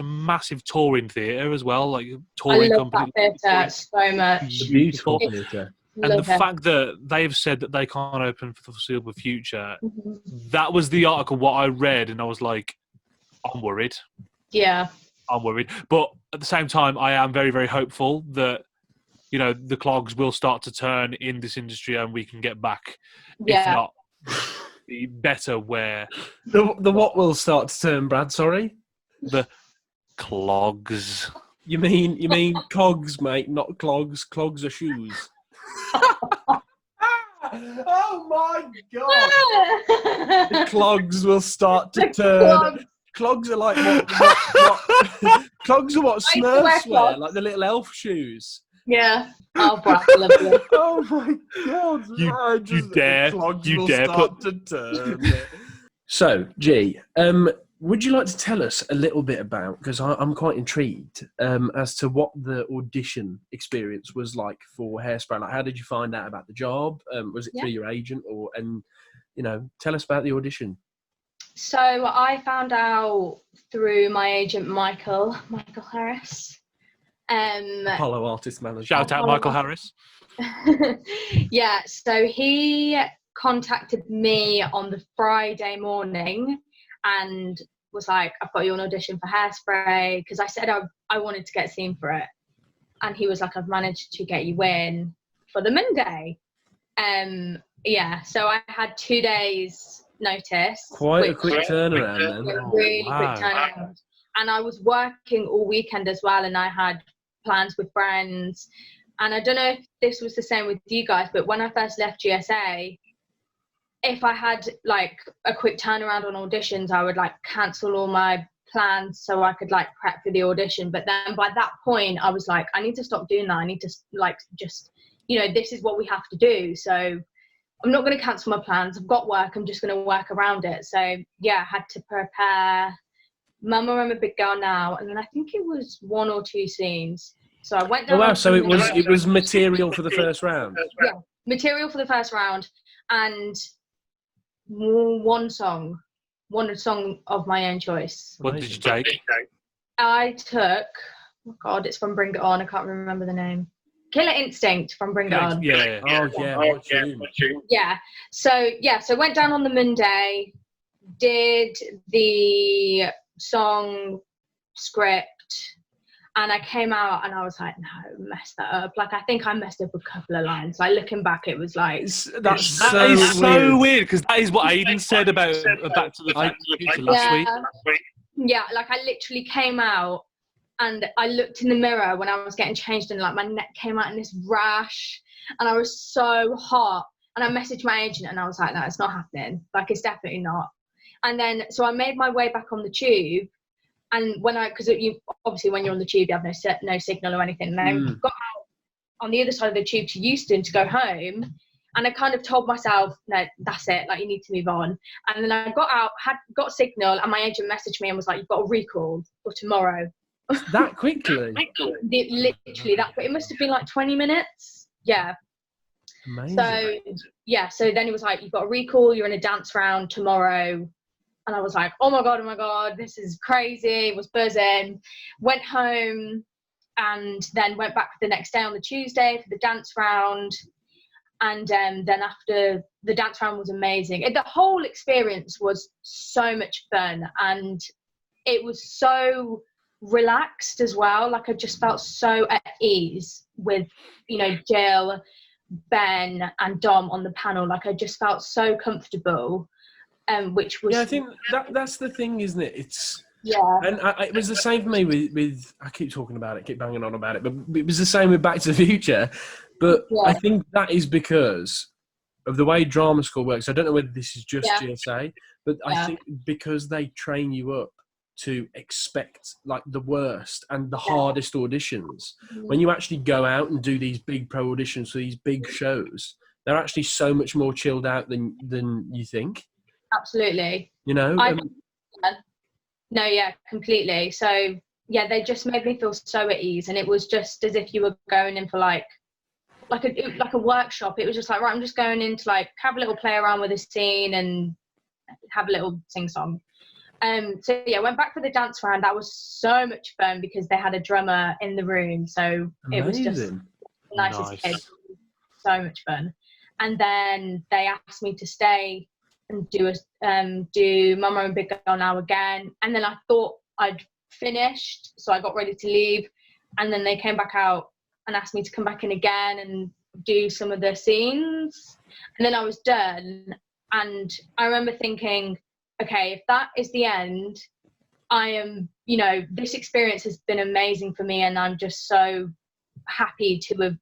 massive touring theatre as well, like touring I love company. that theatre so much. it's a beautiful theatre. And the fact that they've said that they can't open for the foreseeable future, that was the article what I read, and I was like, I'm worried. Yeah. I'm worried. But at the same time, I am very, very hopeful that, the clogs will start to turn in this industry and we can get back. Yeah. If not, be better where... The what will start to turn, Brad, sorry? The clogs. You mean cogs, mate, not clogs. Clogs are shoes. Oh my God! The clogs will start to turn. Clogs are like what clogs are what Smurfs wear, like the little elf shoes. Yeah. Oh, Brad, lovely. Oh my God! You dare put to turn. So, G, would you like to tell us a little bit about, because I'm quite intrigued as to what the audition experience was like for Hairspray? Like, how did you find out about the job? Was it through your agent, tell us about the audition. So I found out through my agent, Michael Harris. Apollo artist manager. Shout out Michael Harris. Yeah, so he contacted me on the Friday morning and was like, I've got you an audition for Hairspray, because I said I wanted to get seen for it. And he was like, I've managed to get you in for the Monday. So I had 2 days notice. Quite a quick turnaround then. Really quick turnaround. And I was working all weekend as well, and I had plans with friends. And I don't know if this was the same with you guys, but when I first left GSA, if I had like a quick turnaround on auditions, I would like cancel all my plans so I could like prep for the audition. But then by that point, I was like, I need to stop doing that. I need to this is what we have to do. So I'm not going to cancel my plans. I've got work. I'm just going to work around it. So yeah, I had to prepare Mama, I'm a Big Girl Now, and then I think it was 1 or 2 scenes. So I went down. Oh wow! So it was material for the first round. Yeah, material for the first round, and one song wanted a song of my own choice. What did you take? I took, oh God, it's from Bring It On. I can't remember the name. Killer Instinct from Bring It On. Yeah. Oh yeah, what tune? Yeah. So went down on the Monday, did the song script, and I came out and I was like, no, messed that up. Like, I think I messed up a couple of lines. Like, looking back, it was like... That is so weird, because that is what Aidan said about Back to the Future last week. Yeah, like, I literally came out and I looked in the mirror when I was getting changed, and like my neck came out in this rash and I was so hot. And I messaged my agent and I was like, no, it's not happening. Like, it's definitely not. And then, so I made my way back on the tube. And because you obviously when you're on the tube, you have no signal or anything. And I got out on the other side of the tube to Euston to go home. And I kind of told myself, no, that's it. Like, you need to move on. And then I got out, got signal, and my agent messaged me and was like, you've got a recall for tomorrow. That quickly? Literally that quick. It must have been like 20 minutes. Yeah. Amazing. So then he was like, you've got a recall, you're in a dance round tomorrow. And I was like, oh my God, this is crazy. Was buzzing. Went home and then went back the next day on the Tuesday for the dance round. And then after the dance round was amazing. The whole experience was so much fun, and it was so relaxed as well. Like, I just felt so at ease with, Jill, Ben and Dom on the panel. Like, I just felt so comfortable. Which was... Yeah, I think that's the thing, isn't it? It's... Yeah. And it was the same for me with I keep talking about it, keep banging on about it, but it was the same with Back to the Future. But yeah. I think that is because of the way drama school works. I don't know whether this is just GSA, but I think because they train you up to expect like the worst and the hardest auditions, when you actually go out and do these big pro auditions for these big shows, they're actually so much more chilled out than you think. Absolutely. Completely. So yeah, they just made me feel so at ease, and it was just as if you were going in for like a workshop. It was just like, right, I'm just going in to like have a little play around with a scene and have a little sing song. So yeah, went back for the dance round. That was so much fun because they had a drummer in the room, so it was just the nicest kid. So much fun. And then they asked me to stay and do Mama and Big Girl Now again. And then I thought I'd finished, so I got ready to leave. And then they came back out and asked me to come back in again and do some of the scenes. And then I was done. And I remember thinking, okay, if that is the end, I am, this experience has been amazing for me, and I'm just so happy to have,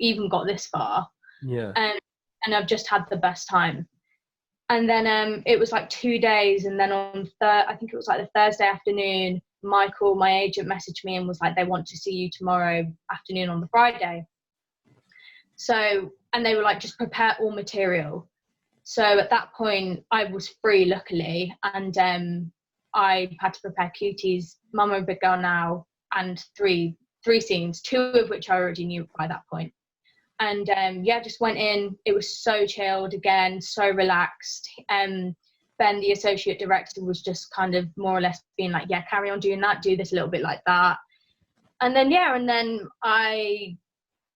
even got this far. Yeah. And I've just had the best time. And then it was like 2 days, and then I think it was like the Thursday afternoon, Michael, my agent, messaged me and was like, they want to see you tomorrow afternoon on the Friday. So, and they were like, just prepare all material. So at that point, I was free, luckily, and I had to prepare Cuties, Mama and Big Girl Now, and three scenes, 2 of which I already knew by that point. And just went in. It was so chilled again, so relaxed. Ben, the associate director, was just kind of more or less being like, yeah, carry on doing that, do this a little bit like that. And then, I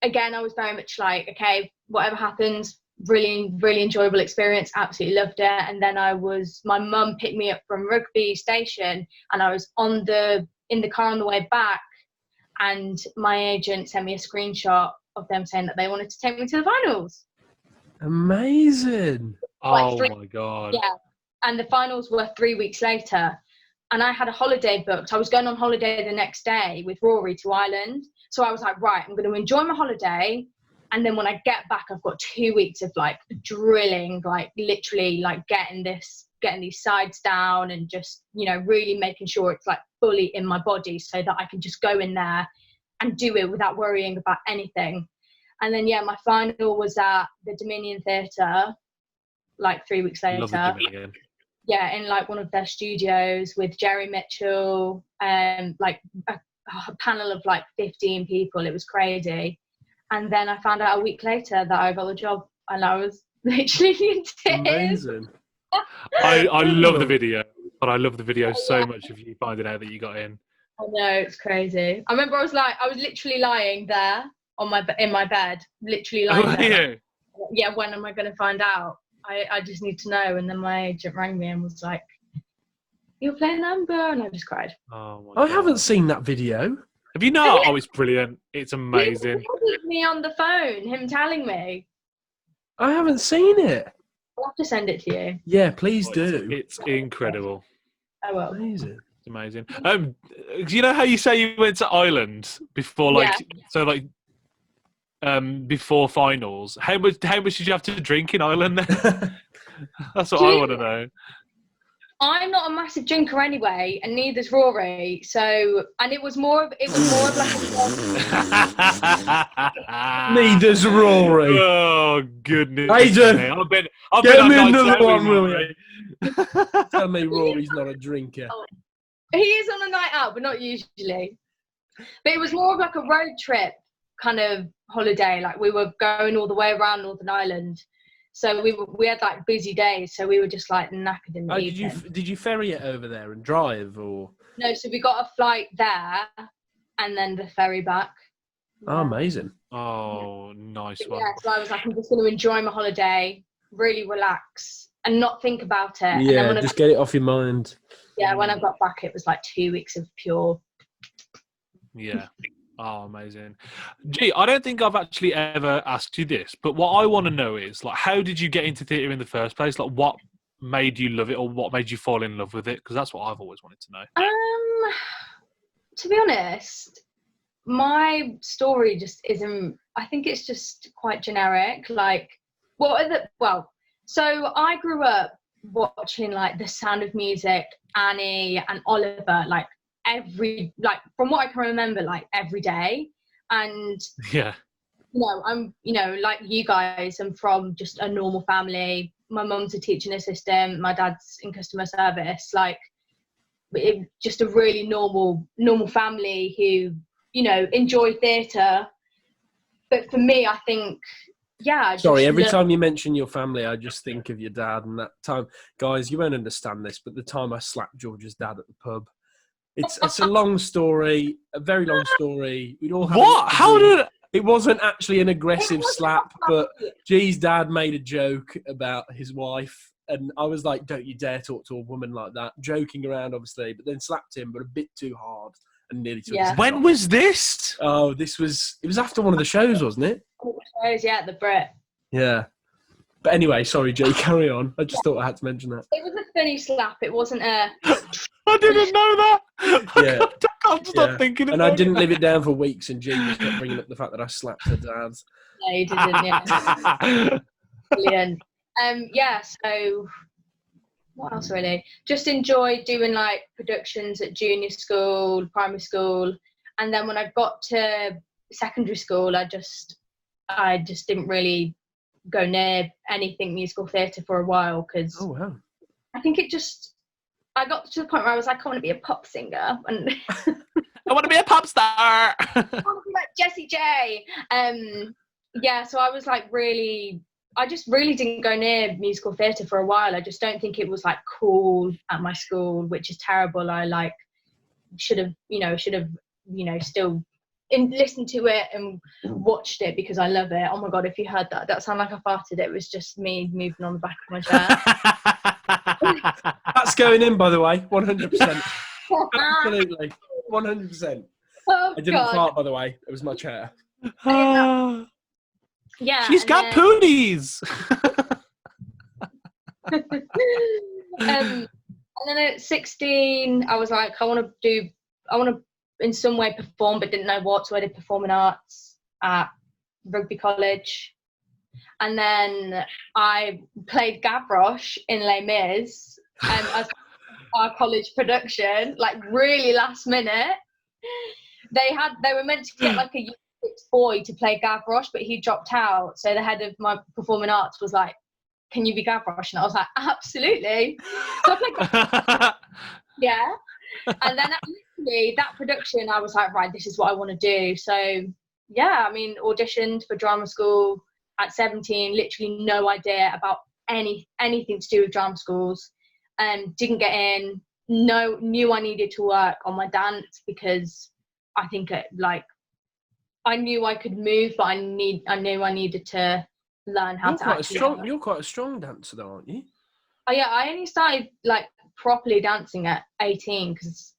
was very much like, okay, whatever happens, really, really enjoyable experience, absolutely loved it. And then my mum picked me up from Rugby Station, and I was in the car on the way back, and my agent sent me a screenshot of them saying that they wanted to take me to the finals. Amazing. Oh my God. Yeah. And the finals were 3 weeks later. And I had a holiday booked. I was going on holiday the next day with Rory to Ireland. So I was like, right, I'm going to enjoy my holiday. And then when I get back, I've got 2 weeks of like drilling, like literally like getting these sides down and just, really making sure it's like fully in my body so that I can just go in there and do it without worrying about anything. And then, my final was at the Dominion Theatre, like 3 weeks later. Love the Dominion. Yeah, in like one of their studios with Jerry Mitchell, like a panel of like 15 people. It was crazy. And then I found out a week later that I got the job, and I was literally in tears. Amazing. I love the video, but I love the video so much of you finding out that you got in. I know, it's crazy. I remember I was literally lying there in my bed, literally lying there. Yeah, when am I going to find out? I just need to know. And then my agent rang me and was like, "You're playing number," and I just cried. Oh my I haven't seen that video. Have you not? Oh, it's brilliant. It's amazing. He called me on the phone, him telling me. I haven't seen it. I'll have to send it to you. Yeah, please do. It's incredible. I will. Amazing. It's amazing. You know how you say you went to Ireland before, before finals? How much did you have to drink in Ireland then? That's what I want to know. I'm not a massive drinker anyway, and neither's Rory. So, and it was more of like Neither's Rory. Oh goodness! Aidan, I've been get on me nights another out one, with will my you? Tell me Rory's not a drinker. He is on a night out, but not usually. But it was more of like a road trip kind of holiday. Like we were going all the way around Northern Ireland. So we had like busy days, so we were just like knackered in the evening. Did you ferry it over there and drive, or? No, so we got a flight there, and then the ferry back. Oh, amazing! Oh, nice one. Yeah, so I was like, I'm just going to enjoy my holiday, really relax, and not think about it. Yeah, and then just get it off your mind. Yeah, when I got back, it was like 2 weeks of pure. Yeah. Oh, amazing. Gee, I don't think I've actually ever asked you this, but what I want to know is, like, how did you get into theatre in the first place? Like, what made you love it, or what made you fall in love with it? Because that's what I've always wanted to know. To be honest, my story just isn't. I think it's just quite generic. Like, so I grew up watching like The Sound of Music, Annie, and Oliver, like from what I can remember, like every day. And yeah, I'm like you guys, I'm from just a normal family. My mum's a teaching assistant, my dad's in customer service, like just a really normal family who enjoy theatre. But for me, I think sorry, every time you mention your family, I just think of your dad. And that time, guys, you won't understand this, but the time I slapped George's dad at the pub. It's a long story, a very long story. We'd all have what? How did it wasn't actually an aggressive slap, but G's dad made a joke about his wife, and I was like, "Don't you dare talk to a woman like that!" Joking around, obviously, but then slapped him, but a bit too hard, and nearly took his head When off. was this? Oh, it was after one of the shows, wasn't it? Yeah, the Brit. Yeah. But anyway, sorry, Jay, carry on. I just thought I had to mention that. It was a funny slap. It wasn't a... I didn't know that. Yeah. I can't stop thinking about it. And I didn't live it down for weeks, and Jay just kept bringing up the fact that I slapped her dad. No, you didn't, yeah. Brilliant. So what else really? Just enjoyed doing like productions at junior school, primary school. And then when I got to secondary school, I just didn't really go near anything musical theatre for a while, because I think I got to the point where I was like, I want to be a pop singer, and I want to be a pop star. I want to be like Jessie J. So I was like I just really didn't go near musical theatre for a while. I just don't think it was like cool at my school, which is terrible. I like should have still listened to it and watched it, because I love it. Oh my god, if you heard that sounded like I farted. It was just me moving on the back of my chair. That's going in, by the way, 100%. Absolutely, 100%. Oh, I didn't fart, by the way. It was my chair. Yeah, she's got pooties. And then at 16, I was like, I want to in some way perform, but didn't know what, so I did performing arts at rugby college. And then I played Gavroche in Les Mis as our college production, like really last minute. They were meant to get like a year 6 boy to play Gavroche, but he dropped out. So the head of my performing arts was like, "Can you be Gavroche?" And I was like, "Absolutely." So I played Gavroche. Yeah. And then literally that production, I was like, right, this is what I want to do. So yeah, I mean, auditioned for drama school at 17, literally no idea about anything to do with drama schools, and didn't get in. Knew I needed to work on my dance because I think I knew I could move, but I knew I needed to learn how to actually. You're quite a strong dancer, though, aren't you? Oh yeah, I only started like properly dancing at 18 because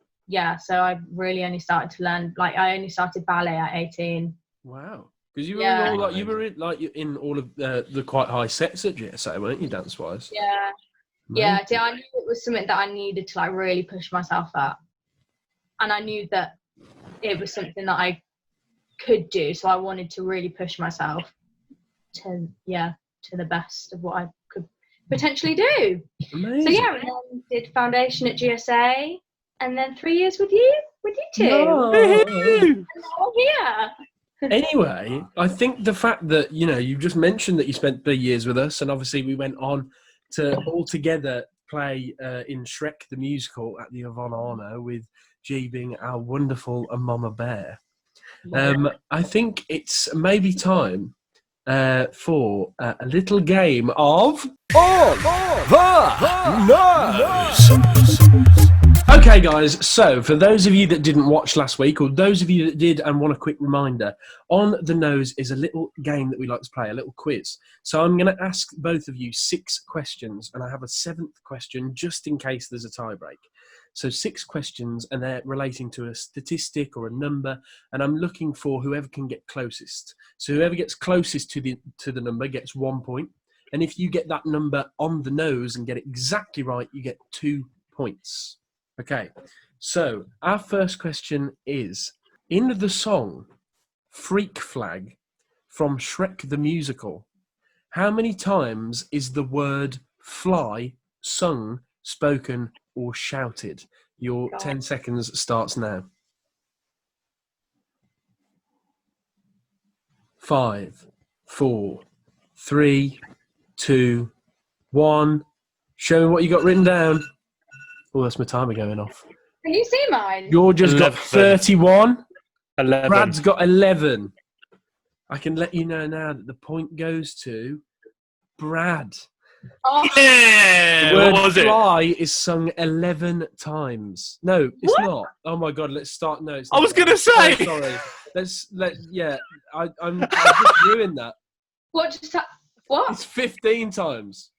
so I really only started to learn. Like I only started ballet at 18. Wow, because you were in all of the quite high sets at GSA, weren't you, dance wise? Yeah. Yeah, see, I knew it was something that I needed to like really push myself at, and I knew that it was something that I could do. So I wanted to really push myself to the best of what I could potentially do. Amazing. So yeah, and then did foundation at GSA, and then 3 years with you two. No. And now I'm here. Anyway, I think the fact that you just mentioned that you spent 3 years with us, and obviously we went on to all together play in Shrek the Musical at the Yvonne Arno, with G being our wonderful Mama Bear. I think it's maybe time for a little game of On the Nose. Okay, guys, so for those of you that didn't watch last week, or those of you that did and want a quick reminder, On the Nose is a little game that we like to play, a little quiz. So I'm going to ask both of you 6 questions, and I have a 7th question just in case there's a tie break. So 6 questions, and they're relating to a statistic or a number, and I'm looking for whoever can get closest. So whoever gets closest to the number gets 1 point, and if you get that number on the nose and get it exactly right, you get 2 points. Okay, so our first question is, in the song Freak Flag from Shrek the Musical, how many times is the word fly sung, spoken, or shouted? Your 10 seconds starts now. 5, 4, 3, 2, 1. Show me what you got written down. Oh, that's my timer going off. Can you see mine? Georgia's got 31. 11. Brad's got 11. I can let you know now that the point goes to Brad. Oh. Yeah! The word What was fly it? is sung 11 times. No, it's not. Oh my God, let's start. No, it's not. I was going to say. Oh, sorry. I'm just ruined that. What? It's 15 times.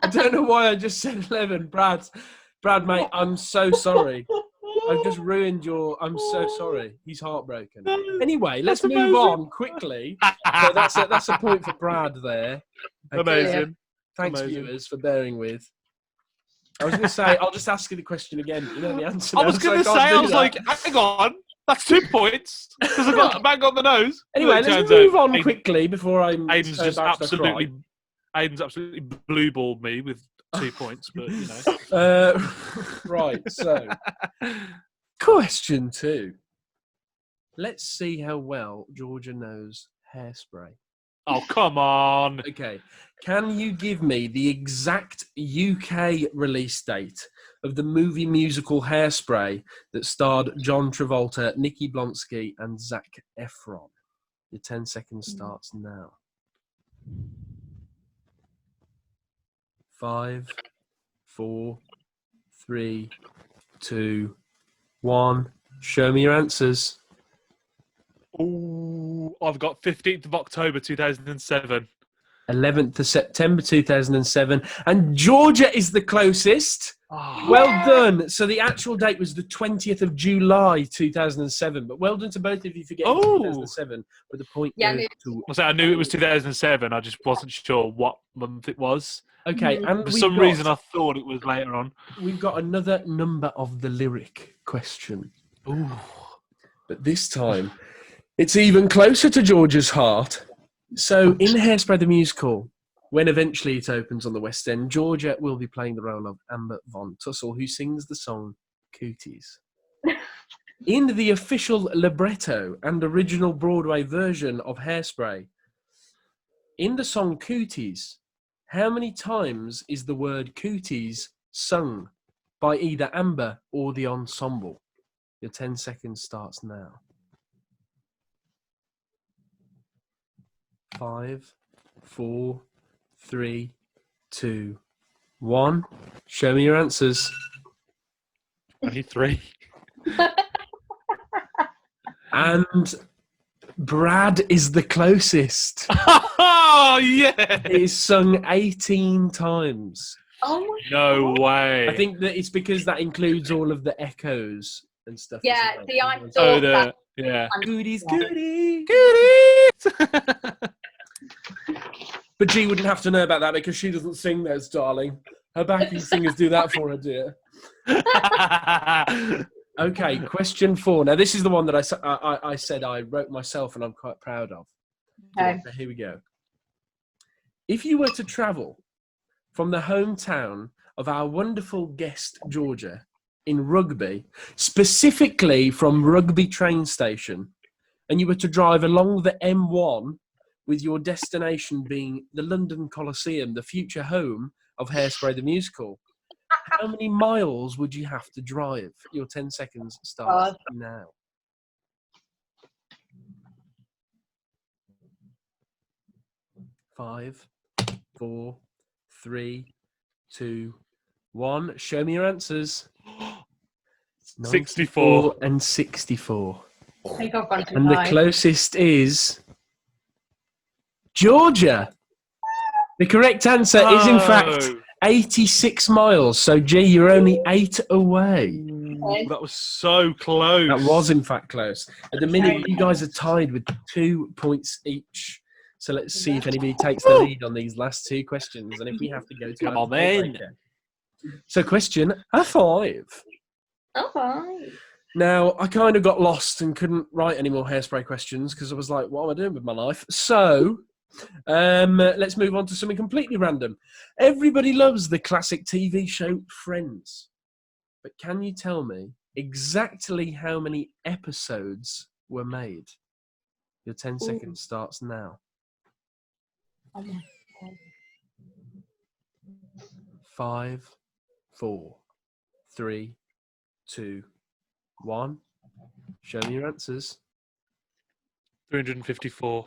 I don't know why I just said 11. Brad, mate, I'm so sorry. I've just ruined I'm so sorry. He's heartbroken. Anyway, let's move on quickly. So that's a point for Brad there. Okay. Amazing. Thanks, Amazing. viewers, for bearing with. I was going to say, I'll just ask you the question again. You know the answer. I was going to say, I was like, hang on. That's 2 points. Because I got a bang on the nose. Anyway, let's move on quickly before I'm Aidan's just absolutely... cry. Aidan's absolutely blue-balled me with 2 points, but, Right, so... Question 2. Let's see how well Georgia knows Hairspray. Oh, come on. Okay. Can you give me the exact UK release date of the movie musical Hairspray that starred John Travolta, Nikki Blonsky, and Zac Efron? Your 10 seconds starts now. 5, 4, 3, 2, 1. Show me your answers. Oh, I've got 15th of October 2007. 11th of September 2007. And Georgia is the closest. Oh. Well done. So the actual date was the 20th of July 2007. But well done to both of you for getting 2007 with the point. I knew it was 2007. I just wasn't sure what month it was. Okay. And for some reason, I thought it was later on. We've got another number of the lyric question. Ooh. But this time, it's even closer to Georgia's heart. So in Hairspray the Musical, when eventually it opens on the West End, Georgia will be playing the role of Amber Von Tussle, who sings the song Cooties. In the official libretto and original Broadway version of Hairspray, in the song Cooties, how many times is the word cooties sung by either Amber or the ensemble? Your 10 seconds starts now. 5, 4, 3, 2, 1. Show me your answers. 23. And Brad is the closest. Oh, yeah. It is sung 18 times. Oh my No God. way. I think that it's because that includes all of the echoes and stuff. Yeah, as see, I well. thought that. Yeah. Goodies, Yeah. goodies. Goodies. But G wouldn't have to know about that because she doesn't sing those, darling. Her backing singers do that for her, dear. Okay, question 4. Now, this is the one that I said I wrote myself and I'm quite proud of. Okay. So here we go. If you were to travel from the hometown of our wonderful guest, Georgia, in Rugby, specifically from Rugby train station, and you were to drive along the M1 with your destination being the London Coliseum, the future home of Hairspray the Musical, how many miles would you have to drive? Your 10 seconds starts now. 5, 4, 3, 2, 1. Show me your answers. 64. And 64. I think I've gone too And the high. closest is Georgia. The correct answer is, in fact, 86 miles. So, G, you're only 8 away. Okay. That was so close. That was, in fact, close. At the minute, you guys are tied with 2 points each. So let's see if anybody takes the lead on these last 2 questions. And if we have to go to... Come on, then. So question 5. Oh, fine. Now, I kind of got lost and couldn't write any more Hairspray questions because I was like, what am I doing with my life? So... let's move on to something completely random. Everybody loves the classic TV show Friends. But can you tell me exactly how many episodes were made? Your 10 seconds starts now. Oh my God. 5, 4, 3, 2, 1. Show me your answers. 354.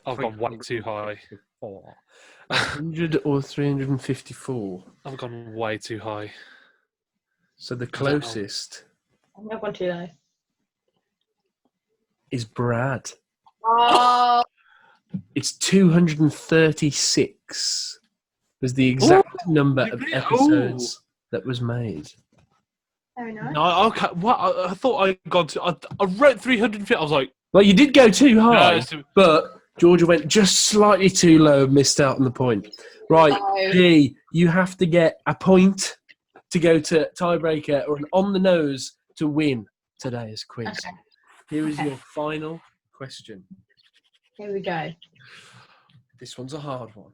I've gone way too high. 100 or 354. I've gone way too high. So the closest I've gone too low. is Brad. Oh, It's 236 was the exact number of episodes that was made. very nice. No, okay. What? I thought I got to. I wrote 350. I was like, Well, you did go too high, no, it's- but Georgia went just slightly too low, missed out on the point. Right, No. G, you have to get a point to go to tiebreaker or an on the nose to win today's quiz. Okay. Here is Okay. your final question. Here we go. This one's a hard one,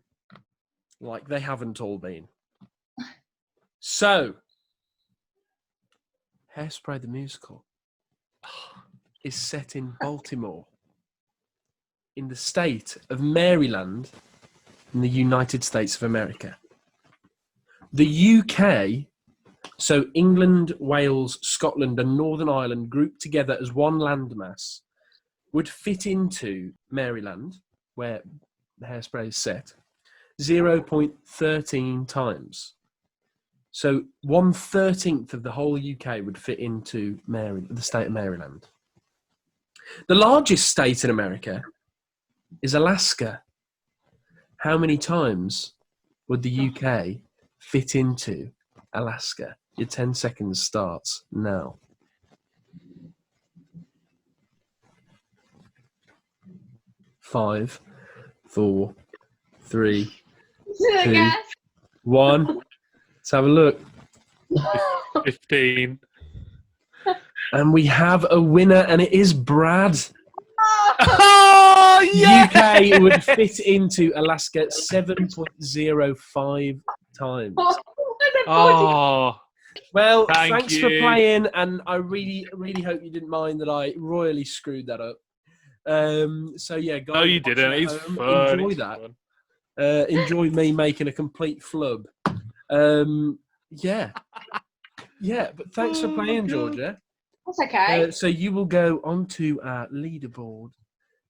like they haven't all been. So, Hairspray the Musical is set in Baltimore, in the state of Maryland, in the United States of America. The UK, so England, Wales, Scotland, and Northern Ireland grouped together as one landmass, would fit into Maryland, where Hairspray is set, 0.13 times. So 1/13 of the whole UK would fit into the state of Maryland. The largest state in America is Alaska. How many times would the UK fit into Alaska? Your 10 seconds starts now. 5, 4, 3, 2, Yes. 1. Let's have a look. 15. And we have a winner, and it is Brad. Oh, yeah! UK would fit into Alaska 7.05 times. Oh, Well, Thank thanks for you. playing, and I really, really hope you didn't mind that I royally screwed that up. So yeah, guys, no, you watching didn't. at It's home, fun. Enjoy It's that. fun. Enjoy me making a complete flub. Yeah, but thanks for Oh, playing, God. Georgia. That's okay. So you will go onto our leaderboard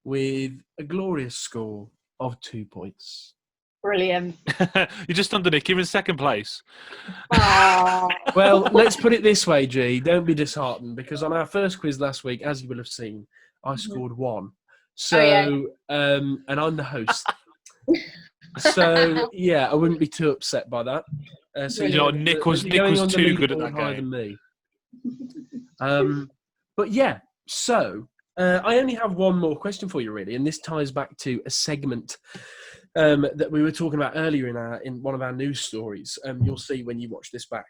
with a glorious score of 2 points. Brilliant. You're just under Nick. You're in second place. Well, let's put it this way, G. Don't be disheartened, because on our first quiz last week, as you will have seen, I scored 1. So, and I'm the host. So, yeah, I wouldn't be too upset by that. So You know, Nick was too good at that game. Than me. But yeah, so I only have one more question for you, really, and this ties back to a segment that we were talking about earlier in one of our news stories. You'll see when you watch this back.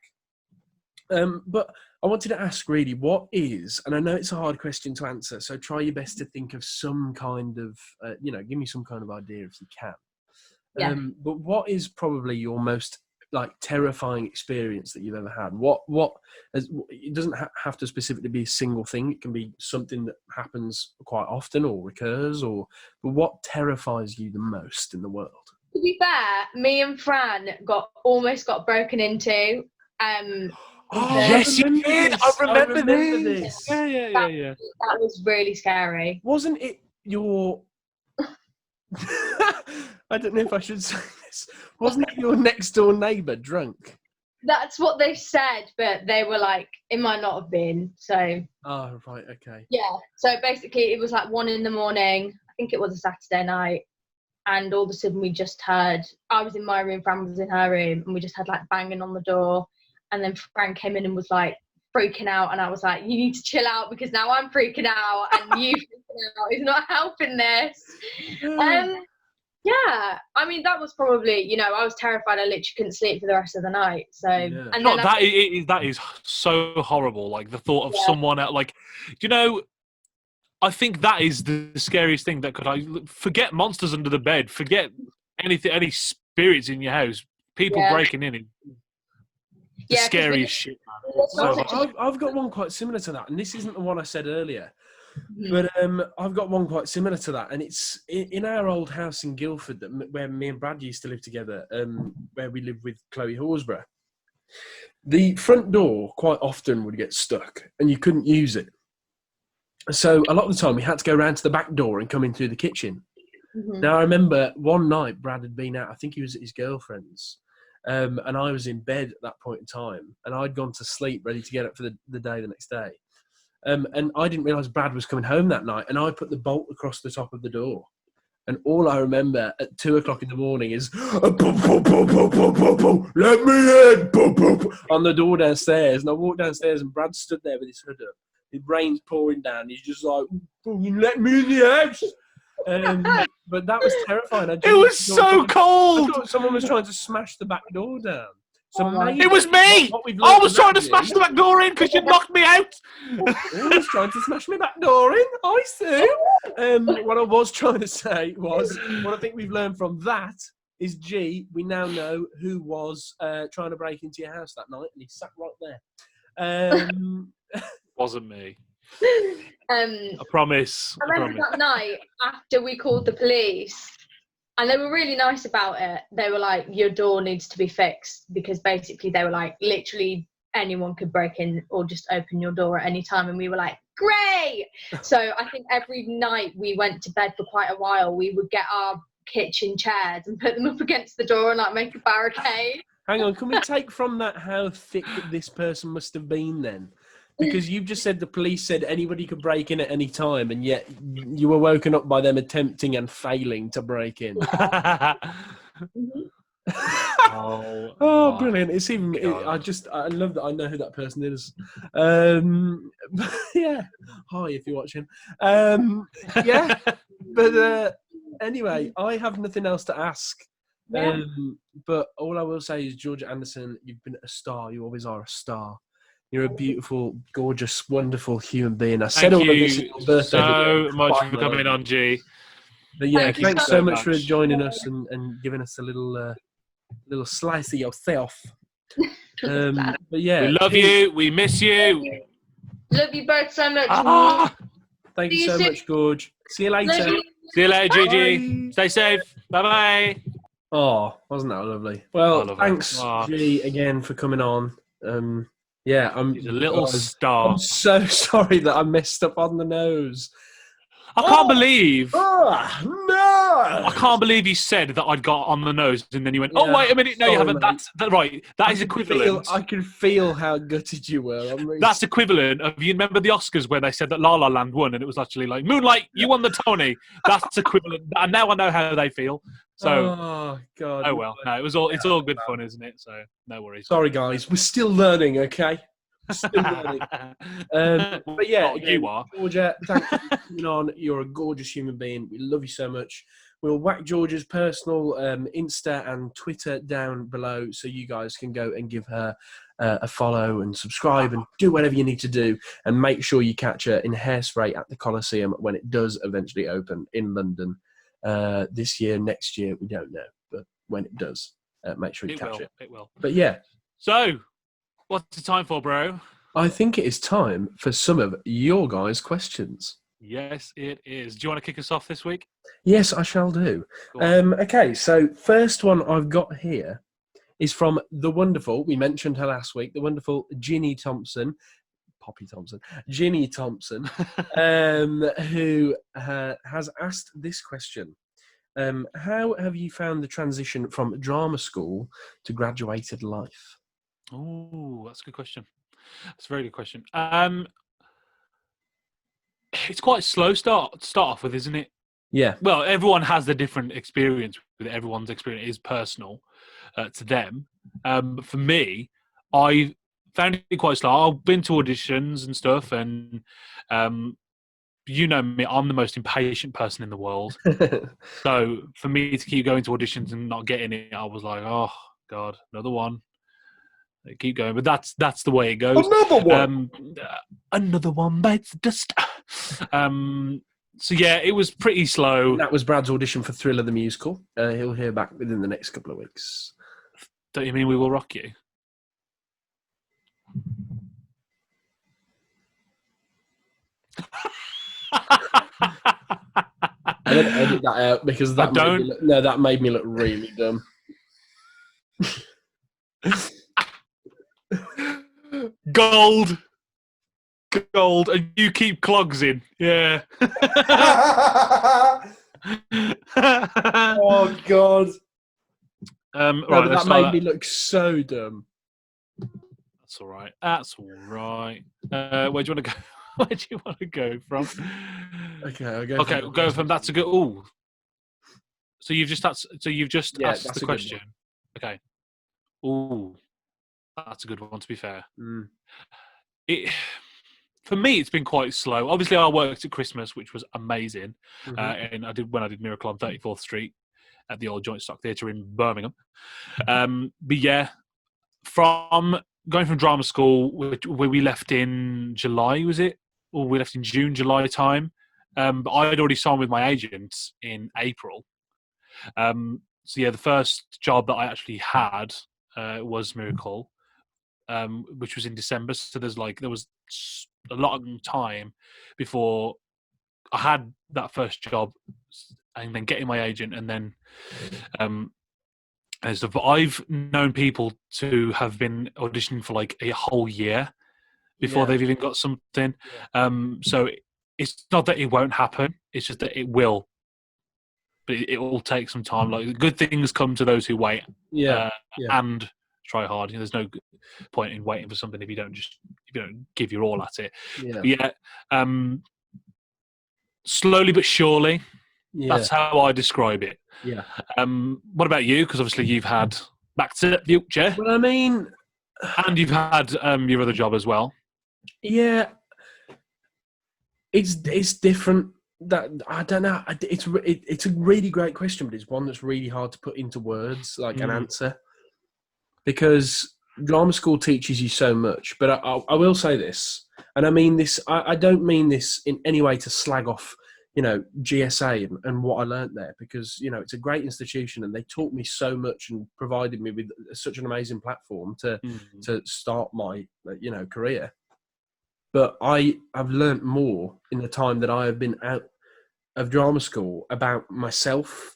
But I wanted to ask, really, what is, and I know it's a hard question to answer, so try your best to think of some kind of, give me some kind of idea if you can. Yeah. But what is probably your most terrifying experience that you've ever had? It doesn't have to specifically be a single thing. It can be something that happens quite often or recurs, but what terrifies you the most in the world? To be fair, me and Fran almost got broken into. Yes, you did. I remember this. Yeah. That was really scary. Wasn't it your... I don't know if I should say this. Wasn't it your next door neighbour drunk? That's what they said, but they were like, it might not have been. So. Oh, right, okay. Yeah. So basically, it was like 1 a.m. I think it was a Saturday night, and all of a sudden we just heard. I was in my room, Fran was in her room, and we just had like banging on the door, and then Fran came in and was like freaking out, and I was like, you need to chill out because now I'm freaking out, and you freaking out is not helping this. Yeah, I mean, that was probably, I was terrified. I literally couldn't sleep for the rest of the night. So, and no, that is so horrible. Like the thought of someone else, I think that is the scariest thing that forget monsters under the bed, forget anything, any spirits in your house, people breaking in. The scariest shit, man. I've got one quite similar to that, and this isn't the one I said earlier. But I've got one quite similar to that, and it's in our old house in Guildford where me and Brad used to live together, where we lived with Chloe Horsburgh. The front door quite often would get stuck, and you couldn't use it. So a lot of the time we had to go round to the back door and come in through the kitchen. Now I remember one night Brad had been out, I think he was at his girlfriend's, and I was in bed at that point in time, and I'd gone to sleep ready to get up for the day the next day. And I didn't realise Brad was coming home that night, and I put the bolt across the top of the door. And all I remember at 2:00 in the morning is, let me in, on the door downstairs. And I walked downstairs, and Brad stood there with his hood up. The rain's pouring down. He's just like, let me in the house. But that was terrifying. It was so cold. I thought someone was trying to smash the back door down. So it was me! I was trying to smash the back door in because you knocked me out! I was trying to smash my back door in, I see. What I was trying to say was, what I think we've learned from that is, we now know who was trying to break into your house that night, and he sat right there. Wasn't me. I promise. I remember that night after we called the police. And they were really nice about it. They were like, your door needs to be fixed, because basically they were like, literally anyone could break in or just open your door at any time. And we were like, great. So I think every night we went to bed for quite a while, we would get our kitchen chairs and put them up against the door and like make a barricade. Hang on, can we take from that how thick this person must have been then? Because you've just said the police said anybody could break in at any time, and yet you were woken up by them attempting and failing to break in. Oh, brilliant! It's even. I love that I know who that person is. Yeah, hi if you're watching. Yeah, but anyway, I have nothing else to ask. Yeah. But all I will say is, Georgia Anderson, you've been a star. You always are a star. You're a beautiful, gorgeous, wonderful human being. I said all of this at your birthday. So much for coming on, G. But yeah, thanks so much for joining us and giving us a little slice of yourself. But yeah, we love you. We miss you. Love you both so much. Thank you so much, Gorge. See you later. See you later, Gigi. Stay safe. Bye-bye. Oh, wasn't that lovely? Well, thanks, G, again for coming on. Yeah, He's a little star. I'm so sorry that I messed up on the nose. I can't believe. No! I can't believe you said that I'd got on the nose, and then you went, "Oh, Yeah, wait a minute, no, you sorry, haven't." mate. Right. That is equivalent. I can feel how gutted you were. I'm really That's equivalent of, you remember the Oscars where they said that La La Land won, and it was actually like, Moonlight, you won the Tony. That's equivalent. And now I know how they feel. So, oh god. oh well. No, it's all good fun, isn't it? So no worries. Sorry, guys. We're still learning. Okay. Still learning. But yeah, you are. Georgia, thank you for coming on. You're a gorgeous human being. We love you so much. We'll whack Georgia's personal Insta and Twitter down below so you guys can go and give her a follow and subscribe and do whatever you need to do. And make sure you catch her in Hairspray at the Coliseum when it does eventually open in London this year, next year. We don't know. But when it does, make sure you catch it. It will. But yeah. So, what's the time for, bro? I think it is time for some of your guys' questions. Yes, it is. Do you want to kick us off this week? Yes, I shall do. Okay, so first one I've got here is from the wonderful, we mentioned her last week, the wonderful Ginny Thompson, who has asked this question. How have you found the transition from drama school to graduated life? Oh, that's a good question. That's a very good question. It's quite a slow start off with, isn't it? Yeah. Well, everyone has a different experience with it. Everyone's experience is personal to them. But for me, I found it quite slow. I've been to auditions and stuff, and you know me, I'm the most impatient person in the world. So for me to keep going to auditions and not getting it, I was like, oh, God, another one. Keep going, but that's the way it goes. Another one bites the dust. So yeah, it was pretty slow. That was Brad's audition for Thriller the musical. He'll hear back within the next couple of weeks. Don't you mean We Will Rock You? I didn't edit that out because that made me look really dumb. Gold, and you keep clogs in. Yeah. Oh God. Right, that made me look so dumb. That's all right. Where do you want to go? Where do you want to go from? Okay, I'll go. Okay, we'll go from that's a good. Oh, so you've just asked the question. Okay. Oh, that's a good one. To be fair, for me, it's been quite slow. Obviously, I worked at Christmas, which was amazing, and I did Miracle on 34th Street at the old Joint Stock Theatre in Birmingham. But yeah, from going from drama school, where we left in July, was it? Or we left in June, July time. But I had already signed with my agent in April. So yeah, the first job that I actually had was Miracle, which was in December. So there was a lot of time before I had that first job, and then getting my agent, and then and stuff. But I've known people to have been auditioning for like a whole year before they've even got something. So it's not that it won't happen; it's just that it will. But it will take some time. Like, good things come to those who wait. And try hard. There's no point in waiting for something if you don't give your all at it. Slowly but surely. That's how I describe it. Yeah. What about you? Because obviously you've had Back to the Future. Well, I mean, and you've had your other job as well. Yeah. It's different. That I don't know. It's a really great question, but it's one that's really hard to put into words, like an answer, because drama school teaches you so much. But I will say this, and I mean this. I don't mean this in any way to slag off, GSA and what I learnt there, because it's a great institution and they taught me so much and provided me with such an amazing platform to start my career. But I have learnt more in the time that I have been out of drama school about myself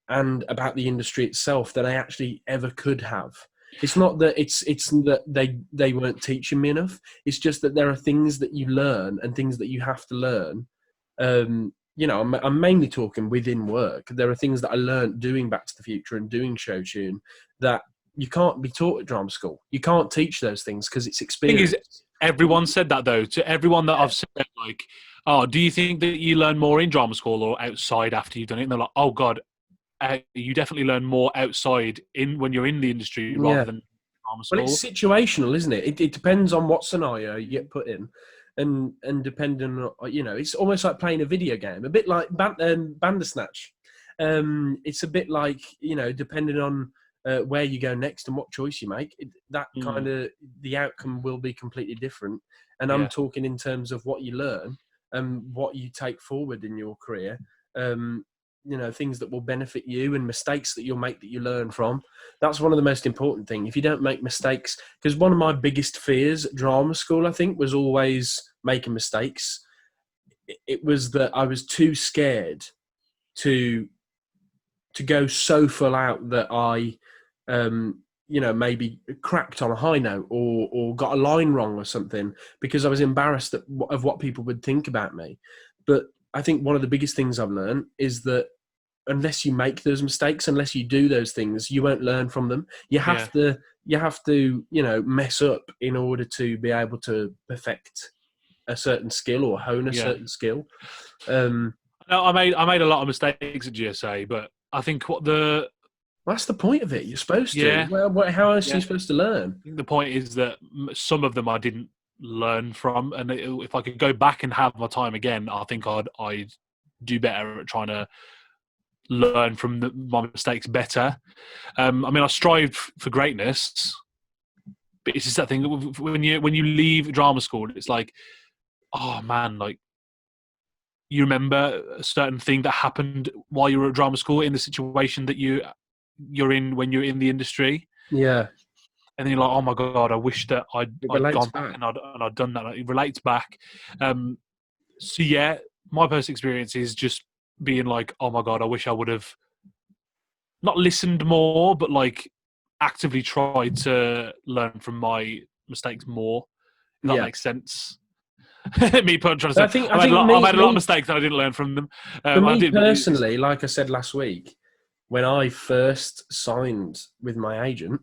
and about the industry itself than I actually ever could have. It's not that it's that they weren't teaching me enough. It's just that there are things that you learn and things that you have to learn I'm mainly talking within work. There are things that I learned doing Back to the Future and doing show tune that you can't be taught at drama school. You can't teach those things because it's experience. Thing is, everyone said that though. To everyone that I've said, like, oh, do you think that you learn more in drama school or outside after you've done it? And they're like, oh God, you definitely learn more outside when you're in the industry rather than drama school. Well, it's situational, isn't it? It depends on what scenario you get put in. And depending on, it's almost like playing a video game, a bit like Bandersnatch. It's a bit like, depending on where you go next and what choice you make, kind of, the outcome will be completely different. And I'm talking in terms of what you learn and what you take forward in your career. Things that will benefit you and mistakes that you'll make that you learn from. That's one of the most important things. If you don't make mistakes, because one of my biggest fears at drama school, I think, was always making mistakes. It was that I was too scared to go so full out that I, maybe cracked on a high note or got a line wrong or something because I was embarrassed of what people would think about me. But I think one of the biggest things I've learned is that unless you make those mistakes, unless you do those things, you won't learn from them. You have to, mess up in order to be able to perfect a certain skill or hone a certain skill. No, I made a lot of mistakes at GSA, but I think that's the point of it. You're supposed to. Yeah. Well, how else are you supposed to learn? The point is that some of them I didn't learn from, and if I could go back and have my time again, I think I'd do better at trying to learn from my mistakes better. I strive for greatness, but it's just that thing when you leave drama school, it's like, oh man, like you remember a certain thing that happened while you were at drama school in the situation that you're in when you're in the industry. Yeah. And then you're like, oh my God, I wish that I'd gone back and I'd done that. It relates back. So yeah, my personal experience is just being like, oh my God, I wish I would have not listened more, but like actively tried to learn from my mistakes more. If that makes sense. Me trying to say, I made a lot of mistakes and I didn't learn from them. For me personally, like I said last week, when I first signed with my agent,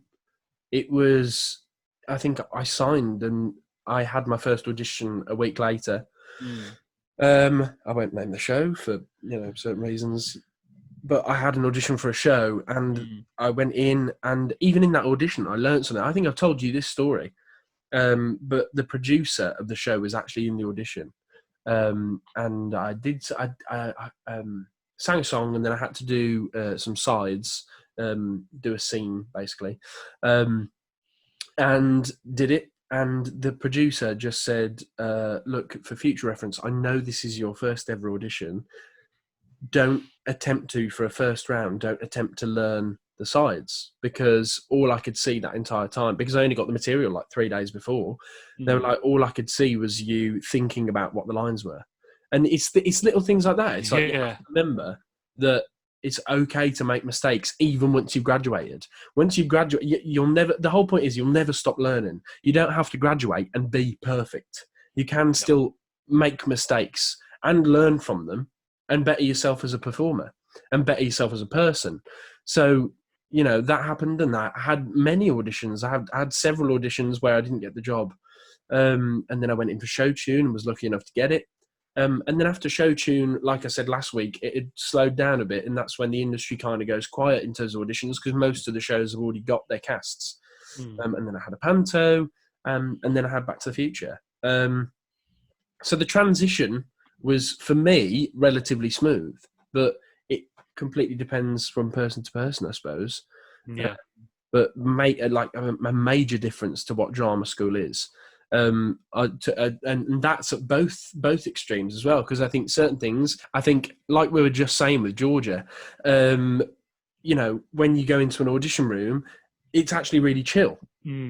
I think I signed and I had my first audition a week later. I won't name the show for, certain reasons, but I had an audition for a show and I went in, and even in that audition, I learned something. I think I've told you this story, but the producer of the show was actually in the audition. And I sang a song, and then I had to do some sides, do a scene basically, and did it. And the producer just said, look, for future reference, I know this is your first ever audition. Don't attempt for a first round, don't attempt to learn the sides, because all I could see that entire time, because I only got the material like 3 days before, they were like, all I could see was you thinking about what the lines were. And it's little things like that. It's like, you have to remember that it's okay to make mistakes, even once you've graduated. Once you've graduated, you'll never, the whole point is you'll never stop learning. You don't have to graduate and be perfect. You can still make mistakes and learn from them and better yourself as a performer and better yourself as a person. So, that happened, and I had many auditions. I had several auditions where I didn't get the job. And then I went in for show tune and was lucky enough to get it. And then after show tune, like I said last week, it had slowed down a bit, and that's when the industry kind of goes quiet in terms of auditions, because most of the shows have already got their casts. And then I had a panto, and then I had Back to the Future. So the transition was, for me, relatively smooth, but it completely depends from person to person, I suppose. Yeah. But a major difference to what drama school is. And that's at both extremes as well, because I think certain things, like we were just saying with Georgia, when you go into an audition room, it's actually really chill.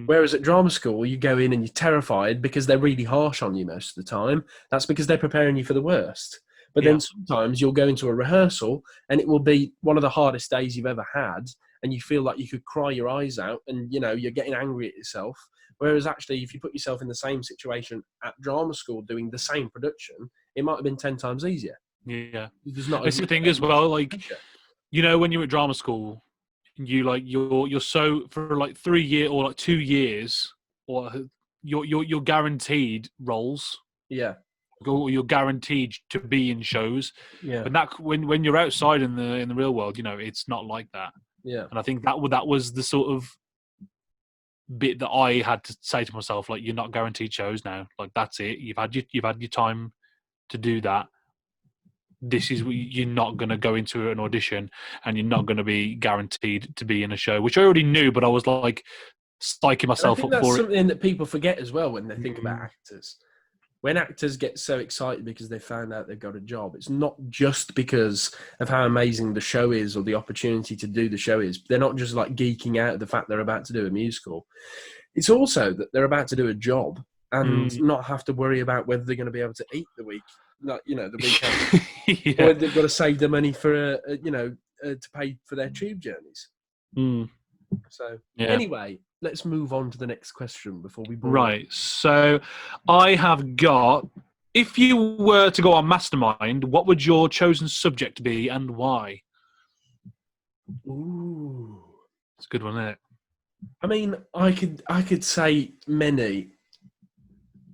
Whereas at drama school, you go in and you're terrified because they're really harsh on you most of the time. That's because they're preparing you for the worst. But then sometimes you'll go into a rehearsal and it will be one of the hardest days you've ever had, and you feel like you could cry your eyes out, and you're getting angry at yourself. Whereas actually, if you put yourself in the same situation at drama school doing the same production, it might have been 10 times easier. Yeah. There's not. It's the thing as well. Like, you know, when you're at drama school, you're so for like 3 years or like 2 years, or you're guaranteed roles. Yeah. You're guaranteed to be in shows. Yeah. But that when you're outside in the real world, you know, it's not like that. Yeah. And I think that was the sort of bit that I had to say to myself, like, you're not guaranteed shows now. Like, that's it. You've had your time to do that. This is, you're not going to go into an audition and you're not going to be guaranteed to be in a show, which I already knew, but I was like psyching myself up for it. That's something that people forget as well when they think about actors. When actors get so excited because they found out they've got a job, it's not just because of how amazing the show is or the opportunity to do the show is. They're not just like geeking out at the fact they're about to do a musical. It's also that they're about to do a job and not have to worry about whether they're going to be able to eat the week, like, you know, the weekend. Yeah. Or they've got to save the money for, to pay for their tube journeys. So anyway, let's move on to the next question before we bore Right. So I have got, if you were to go on Mastermind, what would your chosen subject be and why? Ooh. It's a good one, isn't it? I mean, I could say many,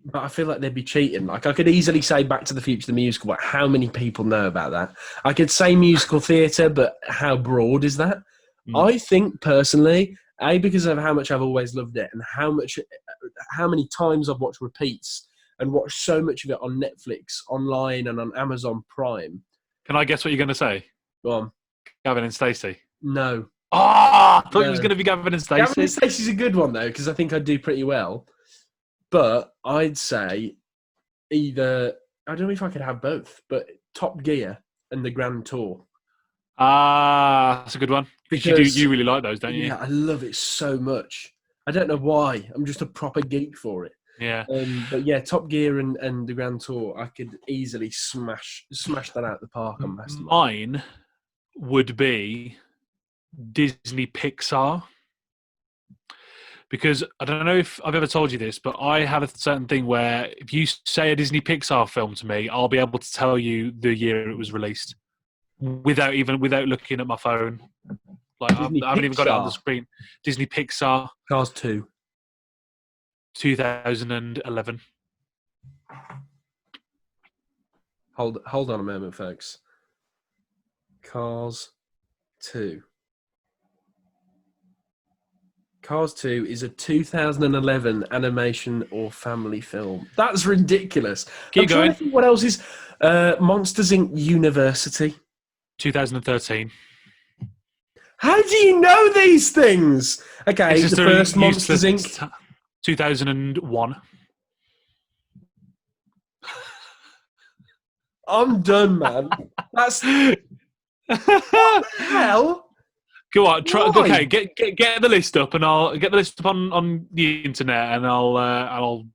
but I feel like they'd be cheating. Like, I could easily say Back to the Future, the musical, but how many people know about that? I could say musical theatre, but how broad is that? I think, personally, because of how much I've always loved it and how many times I've watched repeats and watched so much of it on Netflix, online and on Amazon Prime. Can I guess what you're going to say? Go on. Gavin and Stacey. No. Oh, I thought it was going to be Gavin and Stacey. Gavin and Stacey's a good one, though, because I think I'd do pretty well. But I'd say either, I don't know if I could have both, but Top Gear and the Grand Tour. That's a good one. Because you really like those, don't you? Yeah, I love it so much. I don't know why. I'm just a proper geek for it. Yeah. But yeah, Top Gear and the Grand Tour, I could easily smash that out the park on Mastermind. Mine would be Disney Pixar. Because I don't know if I've ever told you this, but I have a certain thing where if you say a Disney Pixar film to me, I'll be able to tell you the year it was released without looking at my phone. Like, I haven't even got it on the screen. Disney Pixar. Cars 2. 2011. Hold on a moment, folks. Cars 2. Cars 2 is a 2011 animation or family film. That's ridiculous. Keep going. Trying to think what else is Monsters Inc. University. 2013. How do you know these things? Okay, the first Monsters Inc. 2001. I'm done, man. That's what the hell? Go on, okay. Get the list up, and I'll get the list up on the internet, and I'll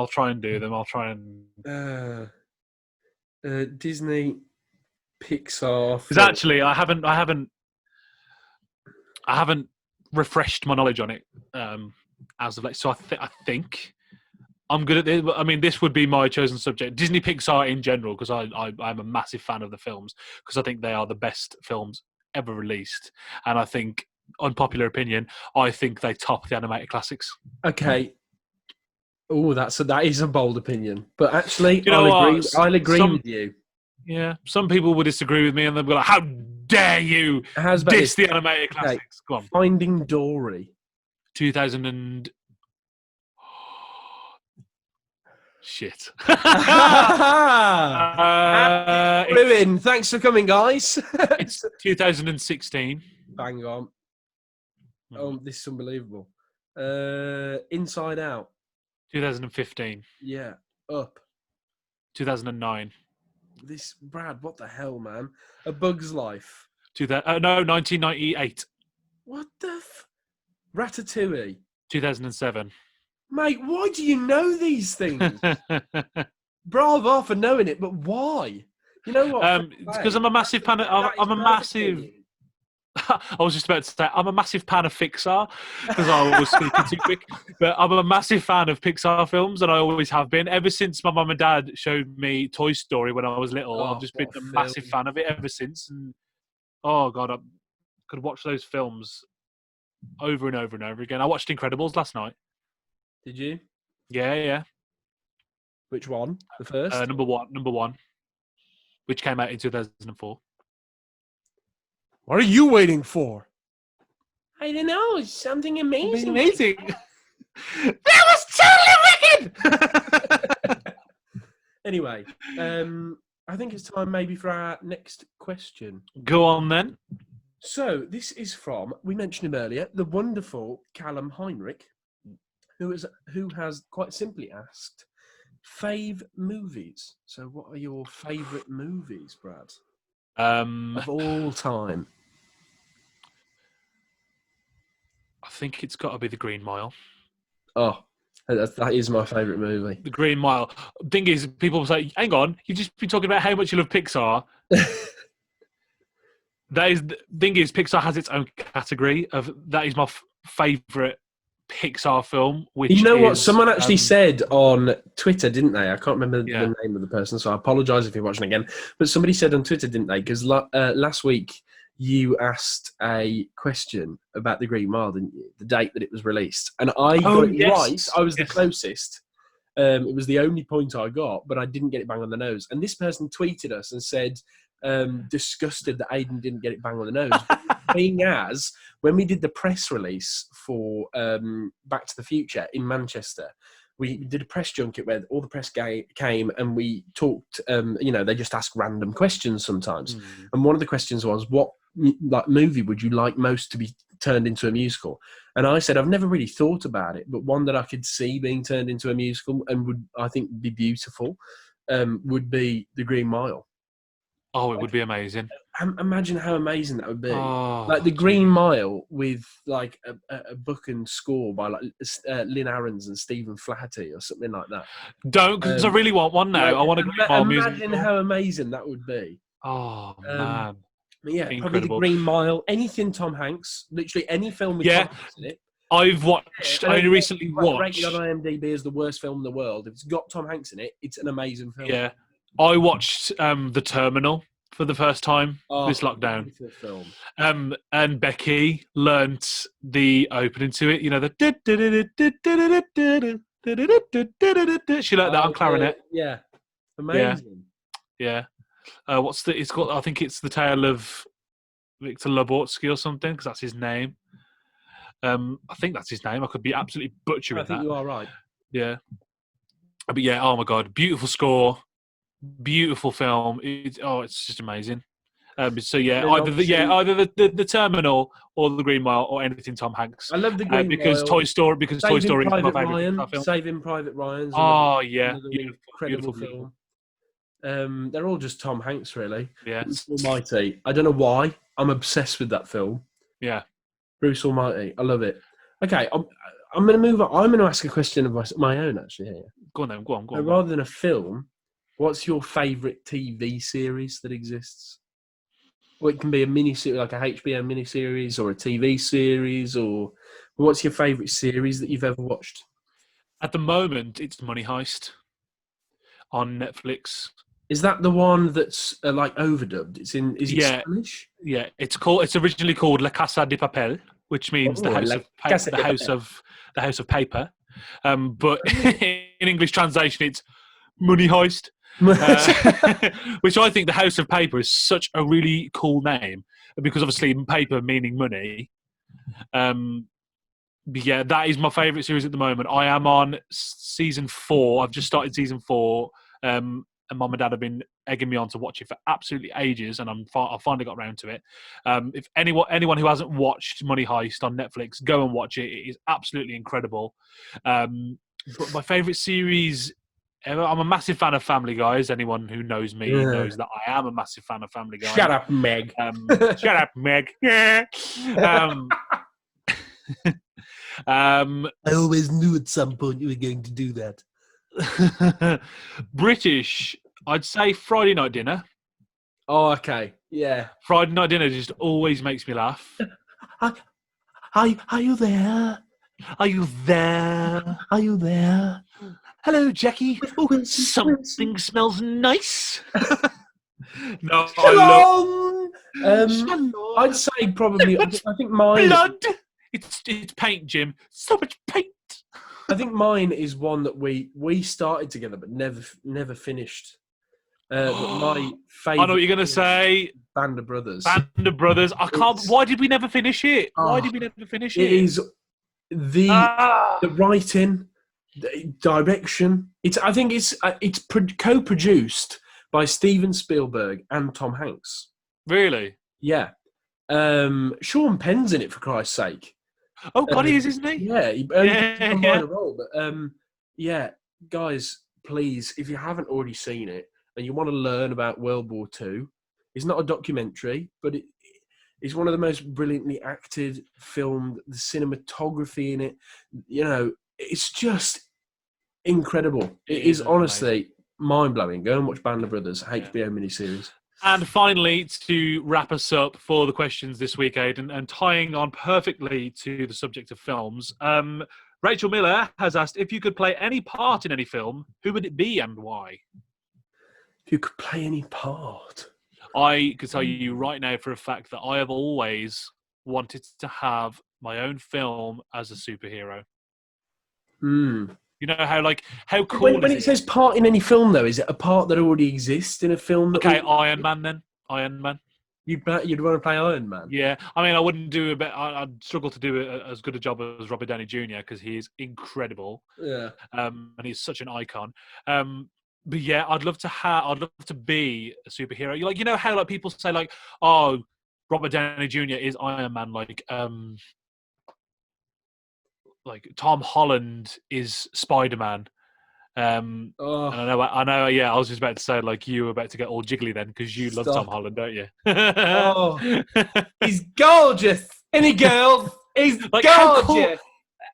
try and do them. I'll try and Disney, Pixar. Because actually, I haven't refreshed my knowledge on it as of late. So I think I'm good at this. I mean, this would be my chosen subject. Disney Pixar in general, because I'm a massive fan of the films, because I think they are the best films ever released, and I think, unpopular opinion, I think they top the animated classics. Okay. Oh, that is a bold opinion, but actually, You know I'll agree with you. Yeah, some people will disagree with me, and they'll be like, "How dare you diss the animated classics?" Go on. Finding Dory. 2000 and shit. Ruin. Thanks for coming, guys. It's 2016. Bang on. Oh, this is unbelievable. Inside Out. 2015. Yeah. Up. 2009. This, Brad, what the hell, man? A Bug's Life. 1998. What the Ratatouille. 2007. Mate, why do you know these things? Bravo for knowing it, but why? You know what? Because I'm a massive fan. I'm a massive. I was just about to say, I'm a massive fan of Pixar, because I was speaking too quick. But I'm a massive fan of Pixar films, and I always have been. Ever since my mum and dad showed me Toy Story when I was little, I've just been what a a massive film. fan of it ever since. And oh, God, I could watch those films over and over and over again. I watched Incredibles last night. Did you? Yeah. Which one? The first? Number one, which came out in 2004. What are you waiting for? I don't know. Something amazing. That was totally wicked! Anyway, I think it's time maybe for our next question. Go on then. So this is from, we mentioned him earlier, the wonderful Callum Heinrich, who has quite simply asked, Fave Movies. So what are your favourite movies, Brad? Of all time? I think it's got to be The Green Mile. Oh, that is my favourite movie. The Green Mile. Thing is, people say, hang on, you've just been talking about how much you love Pixar. Thing is, Pixar has its own category of, that is my favourite Pixar film. Which you know what? Someone actually said on Twitter, didn't they? I can't remember Yeah. the name of the person, so I apologise if you're watching again. But somebody said on Twitter, didn't they? Because last week you asked a question about The Green Mile, didn't you? The date that it was released. And I got it right. I was the closest. It was the only point I got, but I didn't get it bang on the nose. And this person tweeted us and said, disgusted that Aidan didn't get it bang on the nose. Being as, when we did the press release for Back to the Future in Manchester, we did a press junket where all the press came and we talked, they just ask random questions sometimes. And one of the questions was, what movie would you like most to be turned into a musical? And I said, I've never really thought about it, but one that I could see being turned into a musical and would, I think, be beautiful would be The Green Mile. Oh, it would be amazing. Imagine how amazing that would be. Oh, like The Green Mile with like a book and score by like Lynn Ahrens and Stephen Flaherty or something like that. Don't, because I really want one now. I want a Green Mile musical. Imagine how amazing that would be. Oh, man. Yeah, Incredible. probably The Green Mile. Anything Tom Hanks. Literally any film with Tom Hanks in it. I've watched, I only recently watched. Rated on IMDb as the worst film in the world. If it's got Tom Hanks in it, it's an amazing film. Yeah. I watched The Terminal for the first time this lockdown. Film. And Becky learnt the opening to it. You know, the she learnt that on clarinet. Yeah. Amazing. Yeah. It's called, I think it's The Tale of Victor Labortsky or something, because that's his name. I think that's his name. I could be absolutely butchering that. I think you are right. Yeah. But yeah, oh my God, beautiful score. Beautiful film. It's just amazing. So yeah, either the Terminal or The Green Mile or anything Tom Hanks. I love The Green Mile because Toy Story is my favourite film. Saving Private Ryan's. Oh yeah, incredible film. They're all just Tom Hanks, really. Yeah, Bruce Almighty. I don't know why. I'm obsessed with that film. Yeah, Bruce Almighty. I love it. Okay, I'm going to move on. I'm going to ask a question of my own, actually. Here. Go on then. Go on. Rather than a film, what's your favourite TV series that exists? Well, it can be a mini-series, like a HBO mini-series or a TV series, or what's your favourite series that you've ever watched? At the moment, it's Money Heist on Netflix. Is that the one that's like overdubbed? Is it Spanish? Yeah, it's originally called La Casa de Papel, which means the house of paper. But in English translation, it's Money Heist. Which I think the House of Paper is such a really cool name, because obviously paper meaning money. But yeah, that is my favourite series at the moment. I am on season 4. I've just started season 4, and Mum and Dad have been egging me on to watch it for absolutely ages, and I finally got around to it. If anyone who hasn't watched Money Heist on Netflix, go and watch it. It is absolutely incredible. But my favourite series ever, I'm a massive fan of Family Guy. Anyone who knows me knows that I am a massive fan of Family Guy. Shut up, Meg. Shut up, Meg. I always knew at some point you were going to do that. British, I'd say Friday Night Dinner. Oh, okay. Yeah. Friday night dinner just always makes me laugh. Are you there? Are you there? Are you there? Hello, Jackie. Oh, something smells nice. No, Shalom! Shalom. I'd say probably. I think mine. Blood. It's paint, Jim. So much paint. I think mine is one that we started together but never finished. But my favourite. I know what you're gonna say. Band of Brothers. Band of Brothers. I can't. Why did we never finish it? Why did we never finish it? It is the writing, the direction. I think it's co-produced by Steven Spielberg and Tom Hanks. Really? Yeah. Sean Penn's in it, for Christ's sake. Oh God, he is, isn't he? Yeah, he only plays a minor role. But yeah, guys, please, if you haven't already seen it and you want to learn about World War II, it's not a documentary, but it's one of the most brilliantly acted, filmed. The cinematography in it, it's just incredible. It is honestly mind-blowing. Go and watch Band of Brothers, HBO miniseries. And finally, to wrap us up for the questions this week, Aidan, and tying on perfectly to the subject of films, Rachel Miller has asked, if you could play any part in any film, who would it be and why? If you could play any part? I could tell you right now for a fact that I have always wanted to have my own film as a superhero. You know how cool when it says part in any film, though, is it a part that already exists in a film? Okay, Iron Man then. Iron Man. You'd want to play Iron Man? Yeah, I mean, I wouldn't do I'd struggle to do as good a job as Robert Downey Jr. because he is incredible. Yeah. And he's such an icon. But yeah, I'd love to be a superhero. You know how people say oh, Robert Downey Jr. is Iron Man, like Tom Holland is Spider-Man. And I know. Yeah, I was just about to say you were about to get all jiggly then because you love Tom Holland, don't you? He's gorgeous, isn't he, girls? He's gorgeous.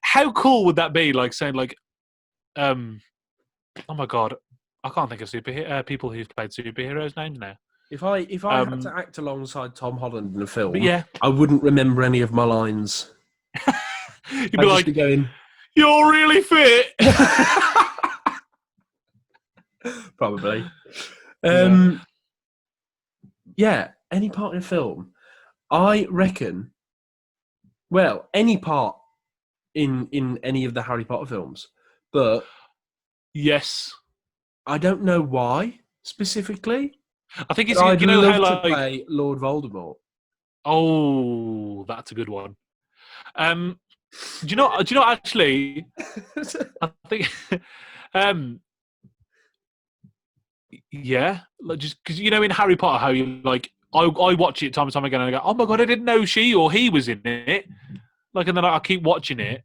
How cool would that be? Saying oh my God, I can't think of people who've played superheroes' names now. If I had to act alongside Tom Holland in a film, yeah, I wouldn't remember any of my lines. You'd be going, "You're really fit." Probably. Yeah, any part in a film. I reckon. Well, any part in any of the Harry Potter films, but yes, I don't know why specifically. I think it's I'd love how to play Lord Voldemort. Oh, that's a good one. Do you know? Actually, I think. Yeah, just because in Harry Potter, how you I watch it time and time again, and I go, "Oh my God, I didn't know she or he was in it." And then I keep watching it,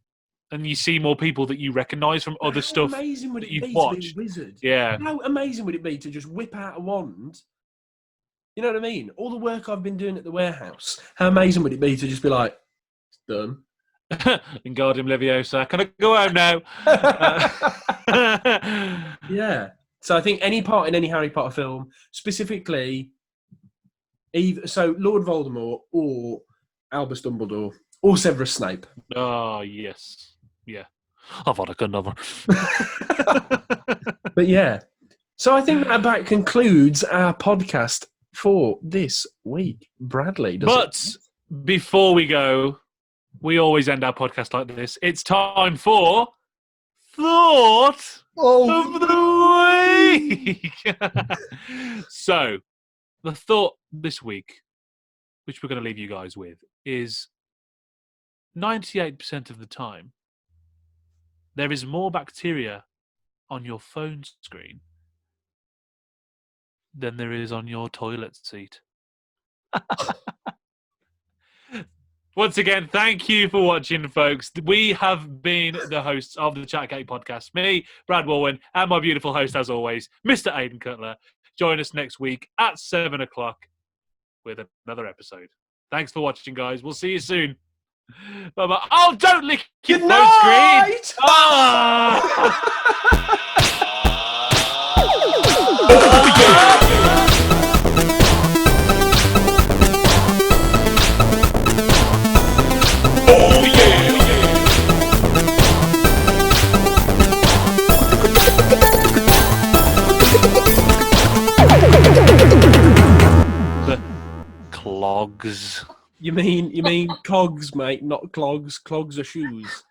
and you see more people that you recognise from other stuff that you've watched. To be a wizard? Yeah. How amazing would it be to just whip out a wand? You know what I mean? All the work I've been doing at the warehouse. How amazing would it be to just be like, it's done. Wingardium Leviosa. Can I go home now? Yeah. So I think any part in any Harry Potter film, specifically, either Lord Voldemort or Albus Dumbledore or Severus Snape. Oh yes, yeah. I've had another. But yeah. So I think that about concludes our podcast for this week, Bradley. Before we go, we always end our podcast like this. It's time for Thought of the Week. So, the thought this week, which we're going to leave you guys with, is 98% of the time, there is more bacteria on your phone screen than there is on your toilet seat. Once again, thank you for watching, folks. We have been the hosts of the ChatterCake podcast. Me, Brad Walwyn, and my beautiful host, as always, Mr. Aidan Cutler. Join us next week at 7:00 with another episode. Thanks for watching, guys. We'll see you soon. Bye-bye. Oh, don't lick your phone screen! Ah! clogs. You mean cogs, mate, not clogs. Clogs are shoes.